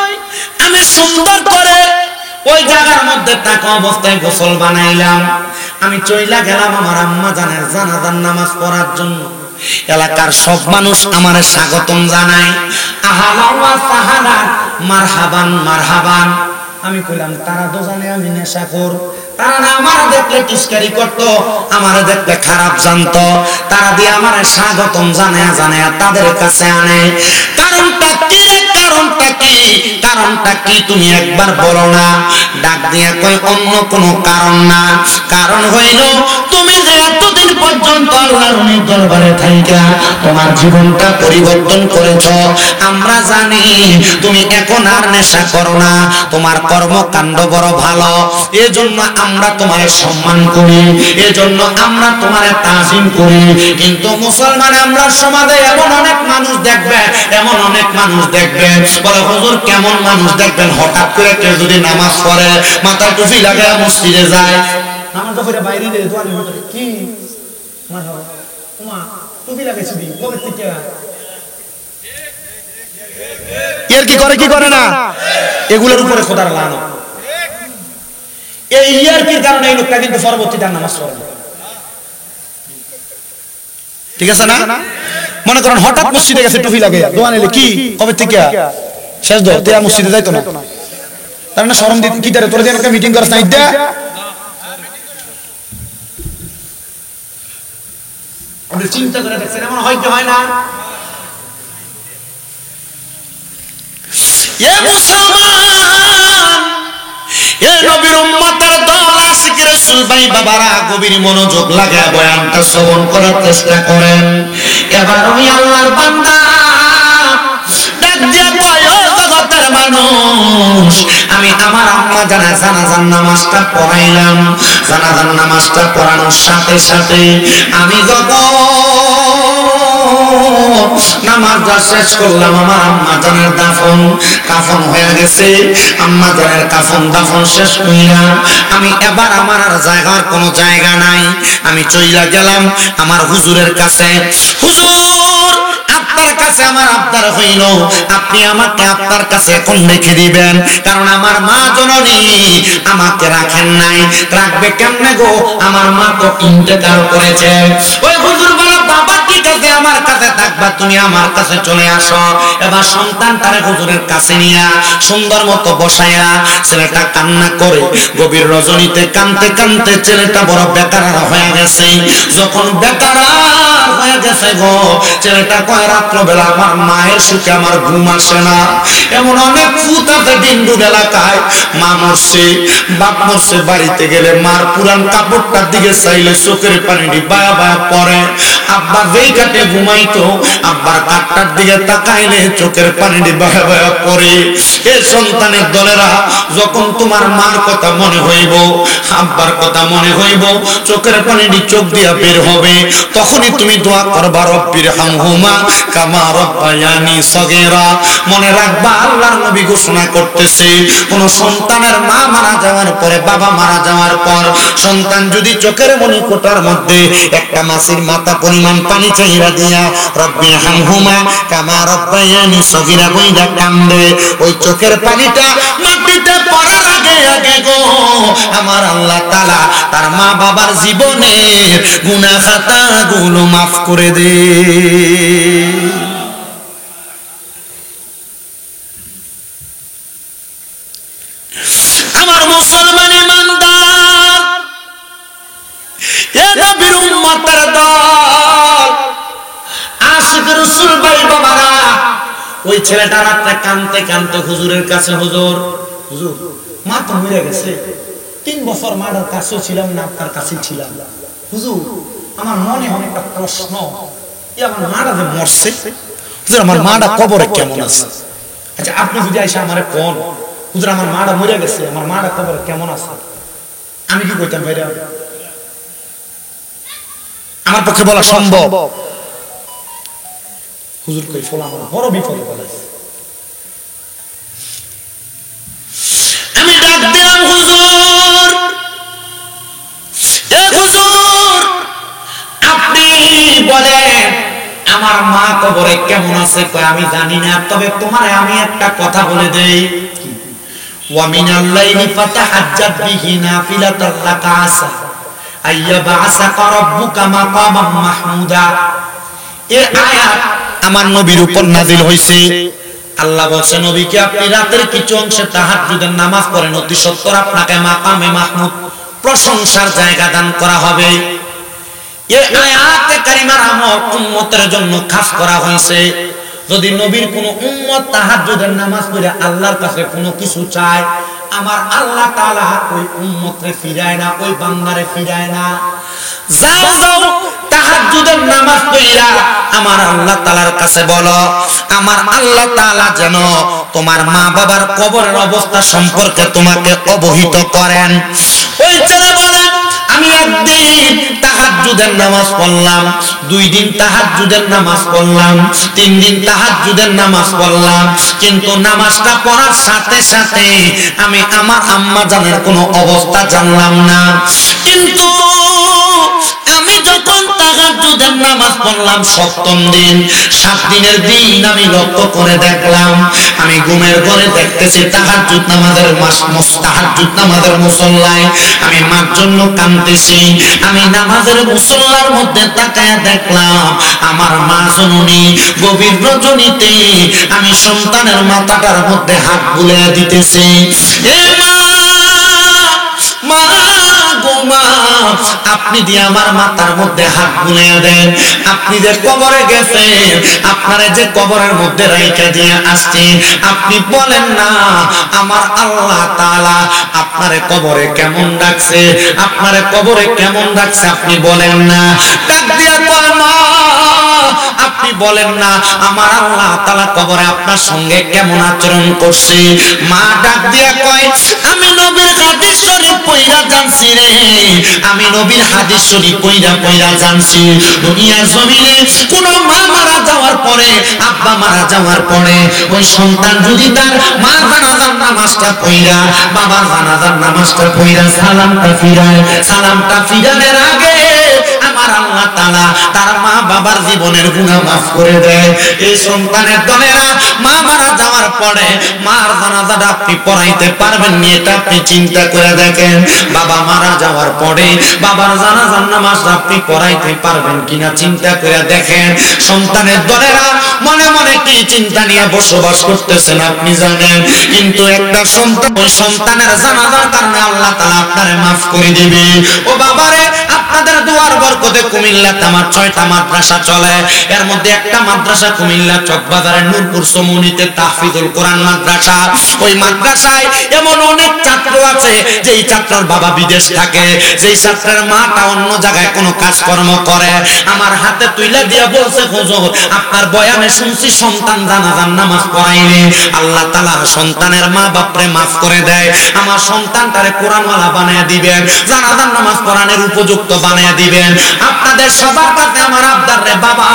আমি সুন্দর করে ওই জায়গার মধ্যে থাকা অবস্থায় গোসল বানাইলাম। আমি চইলা গেলাম আমার আম্মা জানের জানাজার নামাজ পড়ার জন্য। এলাকার সব মানুষ আমারে স্বাগতম জানায়, আহালা ওয়া সাহালা, মারহাবান মারহাবান। আমি কইলাম তারা তো জানে আমি নেশাখোর, তারা না আমার দেখলে টিস্কারি করতো, আমার দেখলে খারাপ জানতো, তারা দিয়ে আমার স্বাগতম জানায় জানায় তাদের কাছে আনে। কারণটা কি রে? কারণটা কি? কারণটা কি তুমি একবার বলো না? ডাক দিয়ে কই অন্য কোনো কারণ না, কারণ হইল তুমি যে এতদিন পর্যন্ত আল্লাহর দরবারে থাইকা তোমার জীবনটা পরিবর্তন করেছো। আমরা জানি তুমি এখন আর নেশা করো না, তোমার কর্মকাণ্ড বড় ভালো, এজন্য আমরা তোমার সম্মান করি, এজন্য আমরা তোমার তাজিম করি। কিন্তু মুসলমান আমরা সমাজে এমন অনেক মানুষ দেখবে, এমন অনেক মানুষ দেখবে বলে হুজুর কেমন মানুষ দেখবেন হঠাৎ করে কেউ যদি নামাজ পড়ে মাথায় টুপি লাগায় মসজিদে যায়, নামাজ পড়ে বাইরে রে দোয়ারের ভিতরে কি মারহাবা ওমা টুপি লাগাইছি দি কবে থেকে এর কি করে কি করে না, এগুলোর উপরে খোদার লানত। এই ইয়ারকির কারণে এই লোকটা কিন্তু পরবর্তীতে নামাজ পড়ে না। ঠিক আছে না? মনে করেন হঠাৎ মসজিদে গেছে টুপি লাগে দোয়া নিলে কি কবে থেকে শেষ দো তে মসজিদে যাইতো না, তার না শরম দিতে কি তারে তোর দিয়ে একটা মিটিং করছ না ইদা আপনি চিন্তা করে দেখছেন এমন হয় কি হয় না? এ মুসলমান, এ নবীর উম্মতের দল আশিক রাসূল ভাই বাবারা গভীর মনোযোগ লাগায় বয়ানটা শ্রবণ করার চেষ্টা করেন। এবার ওই আল্লাহর বান্দা ডাক দিয়ে কয় ও জগতের মানুষ, আমি আমার আম্মা জানার জানাজার নামাজটা পড়াইলাম। জানাজার নামাজটা পড়ানোর সাথে সাথে আমি যখন নামাজটা শেষ করলাম আমার আম্মা জানের কাফন হয়ে গেছে। আম্মা জানের কাফন শেষ কইরা আমি এবার আমার আর জায়গার কোনো জায়গা নাই, আমি চইলা গেলাম আমার হুজুরের কাছে। হুজুর আপনার কাছে আমার আবদার হইল আপনি আমাকে আপনার কাছে এখন রেখে দিবেন, কারণ আমার মা জননী আমাকে রাখেন নাই। রাখবে কেমনে গো, আমার মা তো ইন্তেকাল করেছে। ওই হুজুর বলে বাবা ঠিক আছে আমার কাছে থাকবা, তুমি আমার কাছে চলে আসো। এবার সন্তান তারে হুজুরের কাছে নিয়া সুন্দর মতো বসাইয়া ছেলেটা কান্না করে গভীর রজনীতে কানতে কানতে ছেলেটা বড় বেকার হয়ে গেছে। যখন বেকার হয়ে গেছে গো ছেলেটা কয় রাত্রবেলা আমার মায়ের সুখে আমার ঘুম আসে না। এমন অনেক ভূত আছে ডিন্ডু এলাকায়, মা মরছে বাপ মরছে, বাড়িতে গেলে মার পুরান কাপড়টার দিকে চাইলে চোখের পানি বায়া বায়া পড়ে। আব্বা যেই কাটে ঘুমাইতো আব্বার কাটটার দিকে তাকাইলে চোখের পানি বায়া বায়া পড়ে। এ সন্তানের দলেরা যখন তোমার মার কথা মনে হইব, আব্বার কথা মনে হইব, চোখের পানি চোখ দিয়া বের হবে, তখনই তুমি দোয়া করবা রব্বির হামহুমা কামা রব্বায়ানি সগীরা। মনে রাখবা আল্লাহর নবী ঘোষণা করতেছে কোন সন্তানের মা মারা যাওয়ার পরে, বাবা মারা যাওয়ার পর সন্তান যদি চোখের মণিকোটার মধ্যে একটা মাছের মাথা পরিমাণ পানি চাইরা দিয়া রব্বির হামহুমা কামা রব্বায়ানি সগীরা কইরা কান্দে, ওই চোখের পানিটা মাটিতে পড়ার আগে আগে গো আমার আল্লাহ তাআলা তার মা বাবার জীবনের গুনাহ খাতাগুলো মাফ করে দে। আমার মুসলমান ইমানদার, এ নবীর উম্মতের দল আশিক রাসূল ভাই বাবারা, ওই ছেলেটা রাতে কানতে কানতে হুজুরের কাছে, হুজুর হুজুর মা তো মরে গেছে, 3 বছর মার কাছে ছিলাম না, আপনার কাছে ছিলাম। হুজুর আমার মনে অনেকটা প্রশ্ন, আমার মারা যে মরছে হুজুর আমার মাটা কবরে কেমন আছে? আচ্ছা আপনি যদি আইসা আমারে কোন হুজুর আমার মাটা মরে গেছে, আমার মাটা কবরে কেমন আছে, আমি কি কইতাম ভাইরা? আমার পক্ষে বলা সম্ভব? হুজুর কই ফলা আমার বড় বিপদে পড়েছে। আমি ডাক দিলাম হুজুর, এ হুজুর আপনি বলেন আমার মা কবরে কেমন আছে? কয় আমি জানি না, তবে তোমারে আমি একটা কথা বলে দেই, ওয়া মিনাল লাইলি ফাতাহাজ্জাত বিহি নাফিলাতাল লাকা আসা আইয়াবাসাকা রাব্বুকা মাকামান মাহমুদা। এই আয়াত আমার নবীর উপর নাযিল হইছে। আল্লাহ বলছে নবীকে আপনি রাতের কিছু অংশে তাহাজ্জুদের নামাজ পড়েন, অতি সত্বর আপনাকে মাকামে মাহমুদ প্রশংসার জায়গা দান করা হবে। এই আয়াতে কারিমার আমল উম্মতের জন্য খাস করা হয়েছে। যদি নবীর কোন উম্মত তাহাজ্জুদের নামাজ পড়ে আল্লাহর কাছে কোনো কিছু চায়, আমার আল্লাহ তাআলা ওই উম্মতরে ফিরায় না, ওই বান্দারে ফিরায় না। যাও যাও তাহাজ্জুদের নামাজ পড়িয়া আমার আল্লাহ তাআলার কাছে বলো, আমার আল্লাহ তাআলা যেন তোমার মা বাবার কবরের অবস্থা সম্পর্কে তোমাকে অবহিত করেন। ওই ছেলে বলে আমি একদিন তাহাজ্জুদের নামাজ পড়লাম, 2 দিন তাহাজ্জুদের নামাজ পড়লাম, 3 দিন তাহাজ্জুদের নামাজ পড়লাম, কিন্তু নামাজটা পড়ার সাথে সাথে আমি আমার আম্মা জানের কোনো অবস্থা জানলাম না। কিন্তু আমি যখন তাহাজ্জুদের নামাজ পড়লাম 7ম দিন, 7 দিনের দিন আমি লক্ষ্য করে দেখলাম, আমি ঘুমের ঘরে দেখতেছি তাহাজ্জুদ নামাজের মুসল্লায় আমি মার জন্য কাঁদতেছি। আমি নামাজের মুসল্লার মধ্যে তাকায় দেখলাম আমার মা জননী গভীর রজনীতে আমি সন্তানের মাথাটার মধ্যে হাত বুলিয়ে দিতেছি। এ মা গো মা, আপনি দিয়ে আমার মাথার মধ্যে হাত বুলিয়ে দেন, আপনি যে কবরে গেছেন, আপনারে যে কবরের মধ্যে রাইখা দিয়ে আসছেন, আপনি বলেন না আমার আল্লাহ তাআলা আপনারে কবরে কেমন রাখছে, আপনারে কবরে কেমন রাখছে আপনি বলেন না। ডাক দিয়া কয় মা আপনি বলেন না আমার আল্লাহ তাআলা কবরে আপনার সঙ্গে কেমন আচরণ করছে। মা ডাক দিয়া কয় আমি নবীর হাদিস শরীফ পড়া জানছি রে, আমি নবীর হাদিস শরীফ পড়া জানছি। দুনিয়ার জমিনে কোন মা মারা যাওয়ার পরে, আব্বা মারা যাওয়ার পরে ওই সন্তান যদি তার মা জানাজার নামাজটা পড়া, বাবার জানাজার নামাজটা পড়া সালামটা ফিরানোর আগে আমার আল্লাহ তাআলা তার মা বাবার জীবনের গুনাহ মাফ করে দেয়। এই সন্তানের দলেরা মা মারা যাওয়ার পরে মার জানাজাটা আপনি পড়াইতে পারবেন না, এটা আপনি চিন্তা করে দেখেন। বাবা মারা যাওয়ার পরে বাবার জানাজার নামাজটা আপনি পড়াইতে পারবেন কিনা চিন্তা করে দেখেন। সন্তানের দলেরা মনে মনে কি চিন্তা নিয়ে বসবাস করতেছেন আপনি জানেন, কিন্তু একটা সন্তান ওই সন্তানের জানাজার কারণে আল্লাহ তাআলা আপনারে মাফ করে দিবে। ও বাবারে আপনাদের দুয়ার বরকতে কুমিল্লাতে আমার 6টা মাদ্রাসা চলে, এর মধ্যে একটা মাদ্রাসা কুমিল্লা চকবাজারের নূরপুর সমুনিতে তাহফিজুল কোরআন মাদ্রাসা। ওই মাদ্রাসায় এমন অনেক ছাত্র আছে যেই ছাত্রর বাবা বিদেশ থাকে, যেই ছাত্রের মাটা অন্য জায়গায় কোনো কাজকর্ম করে। আমার হাতে তুইলা দিয়া বলছে হুজুর আপনার বয়ানে শুনছি সন্তান জানাজার নামাজ পড়াইলে আল্লাহ তাআলা সন্তানের মা বাপরে মাফ করে দেয়, আমার সন্তানটারে কোরআনওয়ালা বানায় দিবেন, জানাজার নামাজ পড়ানোর উপযুক্ত বানায় দিবেন। আপনাদের সবার কাছে আমার আবদার রে বাবা,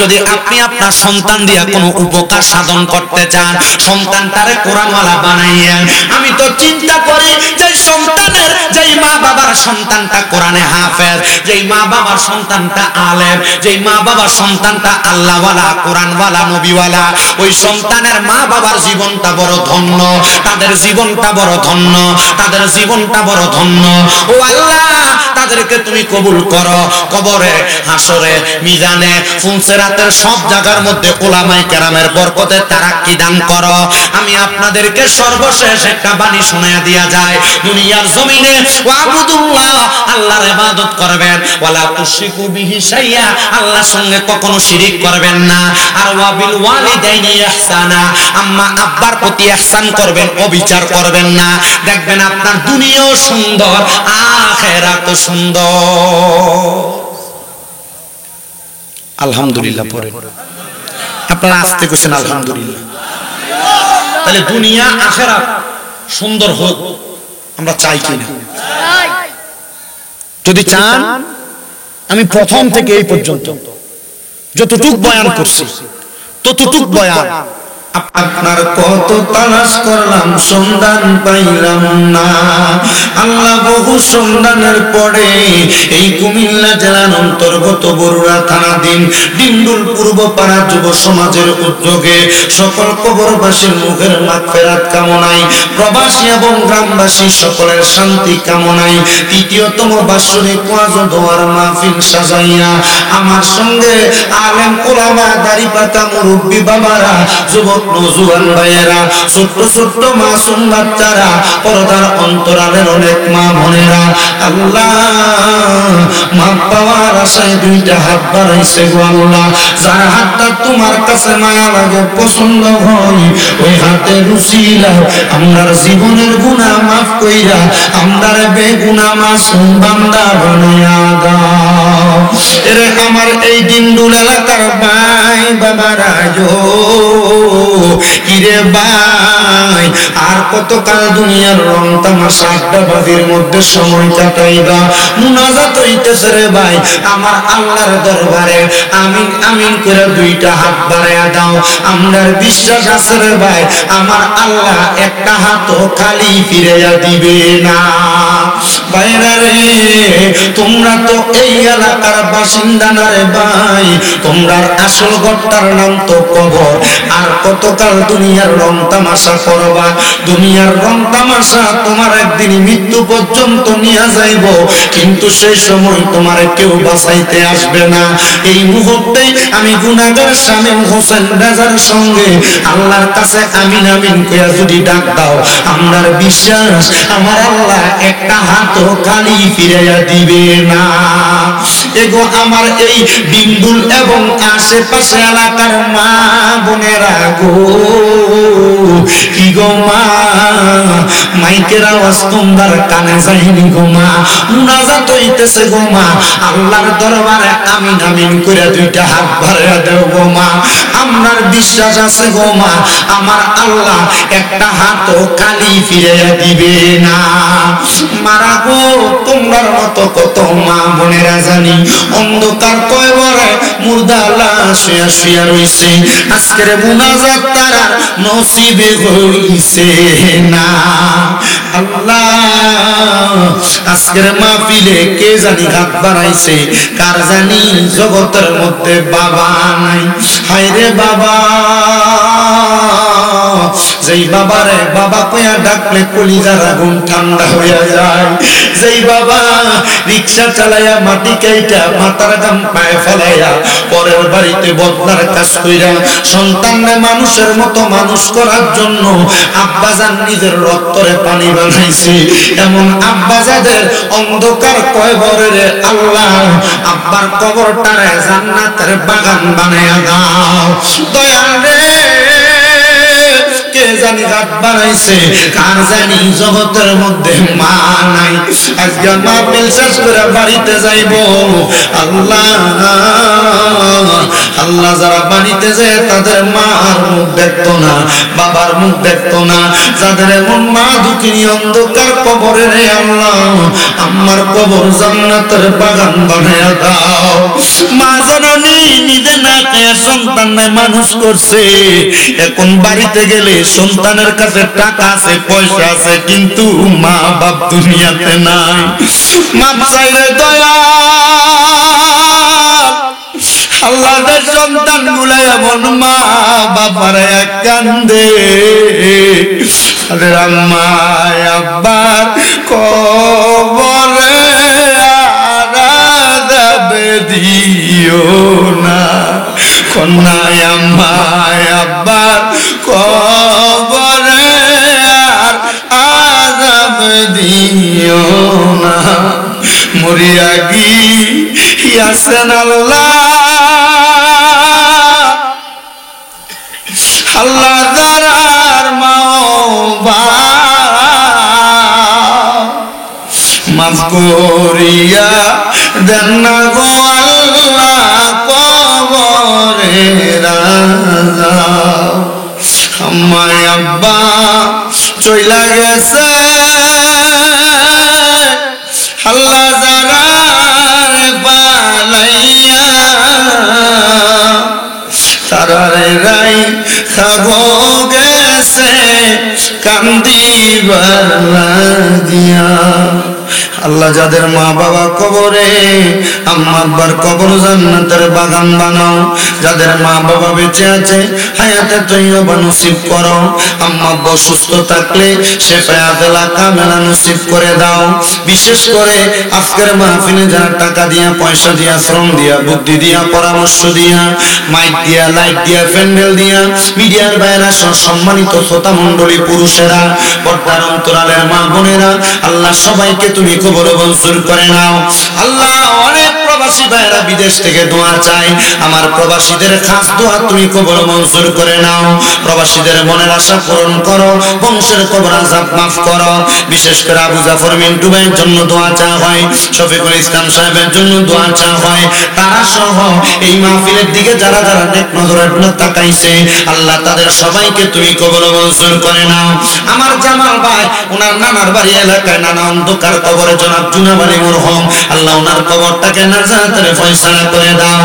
যদি আপনি আপনার সন্তান দিয়া কোনো উপকার সাধন করতে চান, সন্তানটারে কোরআনওয়ালা বানাইয়েন। আমি তো চিন্তা করি যে সন্তানের, যেই মা বাবার সন্তানটা কোরআনে হাফেজ, যেই মা বাবার সন্তানটা আলেম, যেই মা বাবার সন্তানটা আল্লাহওয়ালা কোরআনওয়ালা নবীওয়ালা, ওই সন্তানের মা বাবার জীবনটা বড় ধন্য, তাদের জীবনটা বড় ধন্য, তাদের জীবনটা বড় ধন্য। ও আল্লাহ তাদেরকে তুমি কবুল করো, কবরে হাসরে মিজানে ফুলসেরাতের সব জায়গার মধ্যে উলামায়ে কেরামের বরকতে তারাক্কি দান করো। আমি আপনাদেরকে সর্বশেষ একটা বাণী শোনায়া দিয়া যায়, দুনিয়ার জমিনে ওয়াবুদুল্লাহ আল্লাহর ইবাদত করবেন, ওয়ালা তুশরিকু বিহি শাইয়া আল্লাহর সঙ্গে কখনো শিরিক করবেন না, আর ওয়াবিল ওয়ালিদাইনি ইহসানা আম্মা আব্বার প্রতি ইহসান করবেন, অবিচার করবেন না। দেখবেন আপনার দুনিয়াও সুন্দর, আখিরাত সুন্দর। আলহামদুলিল্লাহ পড়ে আপনারা আসতে কইছেন আলহামদুলিল্লাহ। তাহলে দুনিয়া আখিরাত সুন্দর হোক আমরা চাই কিনা? যদি চান আমি প্রথম থেকে এই পর্যন্ত যতটুক বয়ান করছি ততটুক বয়ান আপনার কত তালাশ করলাম সন্ধান পাইলাম না। আল্লাহ বহু সন্ধানের পরে এই কুমিল্লা জেলার অন্তর্গত বরুড়া থানাধীন ডিন্ডুল পূর্ব পাড়া যুব সমাজের উদ্যোগে সকল কবরবাসীর মুখের মাগফিরাত কামনায়, প্রবাসী এবং গ্রামবাসী সকলের শান্তি কামনায় তৃতীয়তম বাৎসরিক ওয়াজ ও দোয়ার মাহফিল সাজাইয়া আমার সঙ্গে আলেম ওলামা দাড়িপাকা মুরব্বি বাবারা, যুবক নওজোয়ান ভাইয়েরা, ছোট্ট ছোট্ট মাসুম বাচ্চারা, পর্দার অন্তরালের অনেক মা বোনেরা, আল্লাহ মাপ পাওয়ার আশায় দুইটা হাত বাড়াইছে গো আল্লাহ। যার হাতটা তোমার কাছে মায়া লাগে পছন্দ হয় ওই হাতের উসিলা আমরার জীবনের গুনাহ মাফ কইরা আমরার বেগুনাহ মাসুম বান্দা বানায়া দাও। এরে আমার এই ডিন্ডুল এলাকার ভাই বাবারা গো, কিরে ভাই আর কতকাল দুনিয়ার রং তামাশা আড্ডাবাজির মধ্যে সময় কাটাইবা? মুনাজাত হইতেছে রে ভাই আমার আল্লাহর দরবারে, আমিন আমিন করে দুইটা হাত বাড়ায়া দাও। আমরার বিশ্বাস আছে রে ভাই আমার আল্লাহ একটা হাতও খালি ফিরাইয়া দিবে না। ভাইরা রে তোমরা তো এই এলাকার বাসিন্দা না রে ভাই, তোমরার আসল ঘরটার নাম তো কবর। আর কতকাল দুনিয়ার রং তামাশা করবা? দুনিয়ার রং তামাশা তোমার একদিন মৃত্যু পর্যন্ত নিয়ে যাইব, কিন্তু সেই সময় তোমার কেউ বাঁচাইতে আসবে না। এই মুহূর্তে আমি গুনাহগার শামীম হোসেন রাজার সঙ্গে আল্লাহর কাছে আমিন আমিন কইয়া যদি ডাক দাও, আমরার বিশ্বাস আমার আল্লাহ একটা হাতও খালি ফিরাইয়া দিবে না। এগো আমার এই ডিন্ডুল এবং আশেপাশে এলাকার মা বোনেরা গো, কি গো মা মাইকের আওয়াজ তোমরা কানে যায়নি গো মা? মুনাজাত হইতেছে গো মা, আল্লাহর দরবারে আমিন আমিন করে দুইটা হাত বাড়াইয়া দাও গো মা। আমরার বিশ্বাস আছে গো মা আমার আল্লাহ একটা হাতও খালি ফিরাইয়া দিবে না। মারা গো তোমরার মতো কত মা বোনেরা জানি অন্ধকার কয়বরে মুর্দা লাশ শুয়া শুয়া রইছে, আজকের মুনাজাত তারা নসিবে হইছে না। আল্লাহ আজকের মাহফিলে কে জানি হাত বাড়াইছে, কার জানি জগতের মধ্যে বাবা নাই। হায় রে বাবা, যেই বাবারে বাবা কইয়া ডাকলে কলিজার আগুন ঠান্ডা হইয়া যায়, যেই বাবা রিকশা চালাইয়া মাটি কাইটা মাথার গাম পায়ে ফেলাইয়া পরের বাড়িতে বদলার কাজ কইরা সন্তানরে মানুষের মতো মানুষ করার জন্য আব্বাজান নিজের রক্তরে পানি বানাইছে, এমন আব্বাজাদের অন্ধকার কয়বরের আল্লাহ আব্বার কবরটারে জান্নাতের বাগান বানায়া দাও। দয়াল রে কে জানি রাত বানাইছে, কার জানি জগতের মধ্যে মা নাই। আজকে মাহফিল শেষ করে বাড়িতে যাইব, আল্লাহ আল্লাহ যারা বাড়িতে যায় তাদের মার মুখ দেখতো না, বাবার মুখ দেখতো না, যাদের এমন মা দুঃখিনী অন্ধকার কবরে রে আল্লাহ আমার কবর জান্নাতের বাগান বানায়া দাও। মা জননী নিজে না খেয়ে সন্তান মানুষ করছে, এখন বাড়িতে গেলে সন্তানের কাছে টাকা আছে পয়সা আছে, কিন্তু মা বাপ দুনিয়াতে নাই। মাপ চাইলে দয়া আল্লাহর সন্তান গুলা এমন মা বাবার কান্দে, তাদের আম্মা আব্বার কবরে আরাদাবে দিও না, কন্যায় আম্মা আব্বার কবরে আর আযাব দিও না। মরিয়া গিয়াছেন আল্লাহ আল্লাহ যারার মা মাফ করিয়া দেন না গো আল্লাহ কবরের কইরা যাও। আম্মা আব্বা চইলা গেছে আল্লাহ জানারে বানাইয়া তারারে রাই খাবো গেছে কান্দিবার লাগিয়া। আল্লাহ যাদের মা বাবা কবরে, আম্মা আব্বার কবর জান্নাতের বাগান বানাও। যাদের মা বাবা বেঁচে আছে হায়াতে তৈয়বা নসিব করো। আম্মা আব্বা সুস্থ থাকলে শেফায়াতেলা কামেলা নসিব করে দাও। বিশেষ করে আজকের মাহফিলে যারা টাকা দিয়া, পয়সা দিয়া, শ্রম দিয়া, বুদ্ধি দিয়া, পরামর্শ দিয়া, মাইক দিয়া, লাইট দিয়া, প্যান্ডেল দিয়া, মিডিয়ার বাইরা সহ সম্মানিত শ্রোতা মণ্ডলী, পুরুষেরা, পর্দার অন্তরালের মা বোনেরা, আল্লাহ সবাইকে তুমি কবুল মঞ্জুর করে নাও। আল্লাহ অনেক প্রবাসী ভাইরা বিদেশ থেকে দোয়া চাই, আমার প্রবাসীদের খাস দোয়া তুমি কবুল মঞ্জুর করে নাও। প্রবাসীদের মনের আশা পূরণ করো, বংশের কবর আযাব মাফ করো। বিশেষ করে আবু জাফর মিন্টু ভাইয়ের জন্য দোয়া চাওয়া হয়, শফিকুল ইসলাম সাহেবের জন্য দোয়া চাওয়া হয়। তারা সহ এই মাহফিলের দিকে যারা যারা নেক নজরে তাকাইছে আল্লাহ তাদের সবাইকে তুমি কবুল মঞ্জুর করে নাও। আমার জামাল ভাই ওনার নানার বাড়ি এলাকায় নানা অন্ধকার কবরে জনাব জুনাব আলী মরহুম, আল্লাহ ওনার কবরটাকে নাজাতের ফয়সালা করে দাও।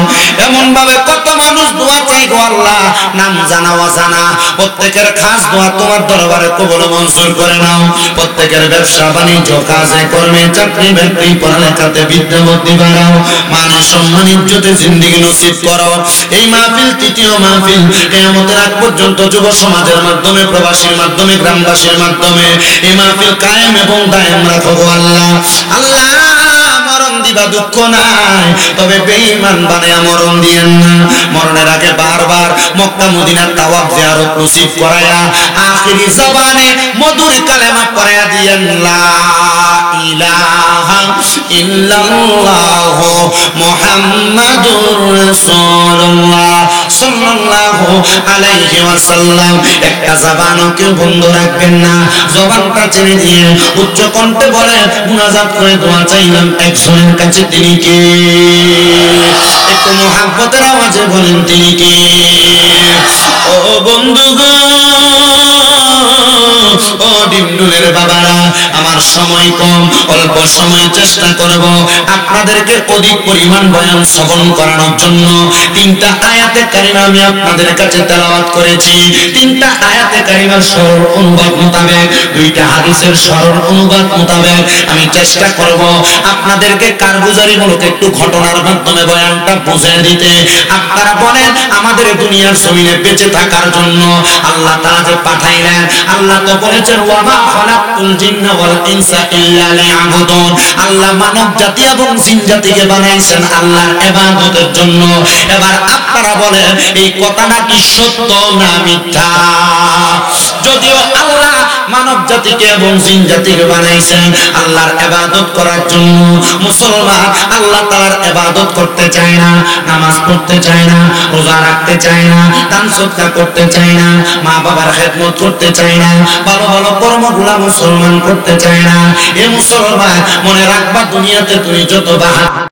এমন ভাবে কত মানুষ দোয়া চাই গো আল্লাহ, নাম জানা অজানা, প্রত্যেকের খাস দোয়া তোমার দরবারে কবুল মঞ্জুর করে নাও। প্রত্যেকের ব্যবসা বাণিজ্য, কাজে কর্মে, চাকরি বাকরি, পড়ালেখাতে বিদ্যা বুদ্ধি বাড়াও। মান সম্মান ইজ্জতে জিন্দেগি নসিব করো। এই মাহফিল তৃতীয় মাহফিল, কিয়ামতের আগ পর্যন্ত যুব সমাজের মাধ্যমে, প্রবাসীর মাধ্যমে, গ্রামবাসীর মাধ্যমে এই মাহফিল কায়েম এবং দায়েম রাখো গো আল্লাহ। আল্লাহ মরণ দিবা দুঃখ নাই, তবে বেঈমান বানায়া মরণ দিয়েন না। মরণের আগে বারবার মক্কা মদিনার তাওয়াফ জিয়ারত নসিব করায়া আখিরি জবানে মধুর কালেমা পড়ায়া দিয়েন, লা ইলাহা ইল্লাল্লাহ মুহাম্মাদুর রাসূলুল্লাহ সাল্লাল্লাহু আলাইহি ওয়াসাল্লাম। একটা জবানও কেউ বন্ধ রাখবেন না, জবানটা ছেড়ে দিয়ে উচ্চ কণ্ঠে বলে মুনাজাত করে দোয়া চাইলাম একজনের কাছে, তিনি কে? একটু মুহাব্বতের আওয়াজে বলেন তিনি কে? ও বন্ধুগণ, ও ডিমডুলের বাবারা, আমার সময় কম, অল্প সময় চেষ্টা করব আপনাদেরকে অধিক পরিমাণ বয়ান শ্রবণ করানোর জন্য। তিনটা আয়াতে কারিমা আমি আপনাদের কাছে তেলাওয়াত করেছি। তিনটা আয়াতে কারিমার সরল অনুবাদ মোতাবেক, দুইটা হাদিসের সরল অনুবাদ মোতাবেক আমি চেষ্টা করব আপনাদেরকে কারগুজারিমূলক একটু ঘটনার মাধ্যমে বয়ানটা বুঝিয়ে দিতে। আপনারা বলেন আমাদের দুনিয়ার জমিনে বেঁচে থাকার জন্য আল্লাহ তাআলা যে পাঠাইলেন, আল্লাহ তো বলেছেন ওয়া মা খালাকতুল জিন্না ওয়াল ইনসা ইল্লা লিয়াবুদুন। আল্লাহ মানব জাতি এবং জিন জাতিকে বানাইছেন আল্লাহর ইবাদতের জন্য। এবার আপনারা বলেন এই কথাটা কি সত্য না মিথ্যা? যদিও আল্লাহ মানব জাতিকে এবং জিন জাতিকে বানাইছেন আল্লাহর ইবাদত করার জন্য, মুসলমান আল্লাহ তাআলার ইবাদত করতে চায় না, নামাজ পড়তে চায় না, রোজা রাখতে চায় না, দান সদকা করতে চায় না, মা বাবার খেদমত করতে চায় না, ভালো ভালো কর্মগুলা মুসলমান করতে চায় না। এ মুসলমান মনে রাখবা, দুনিয়াতে তুমি যত বাহা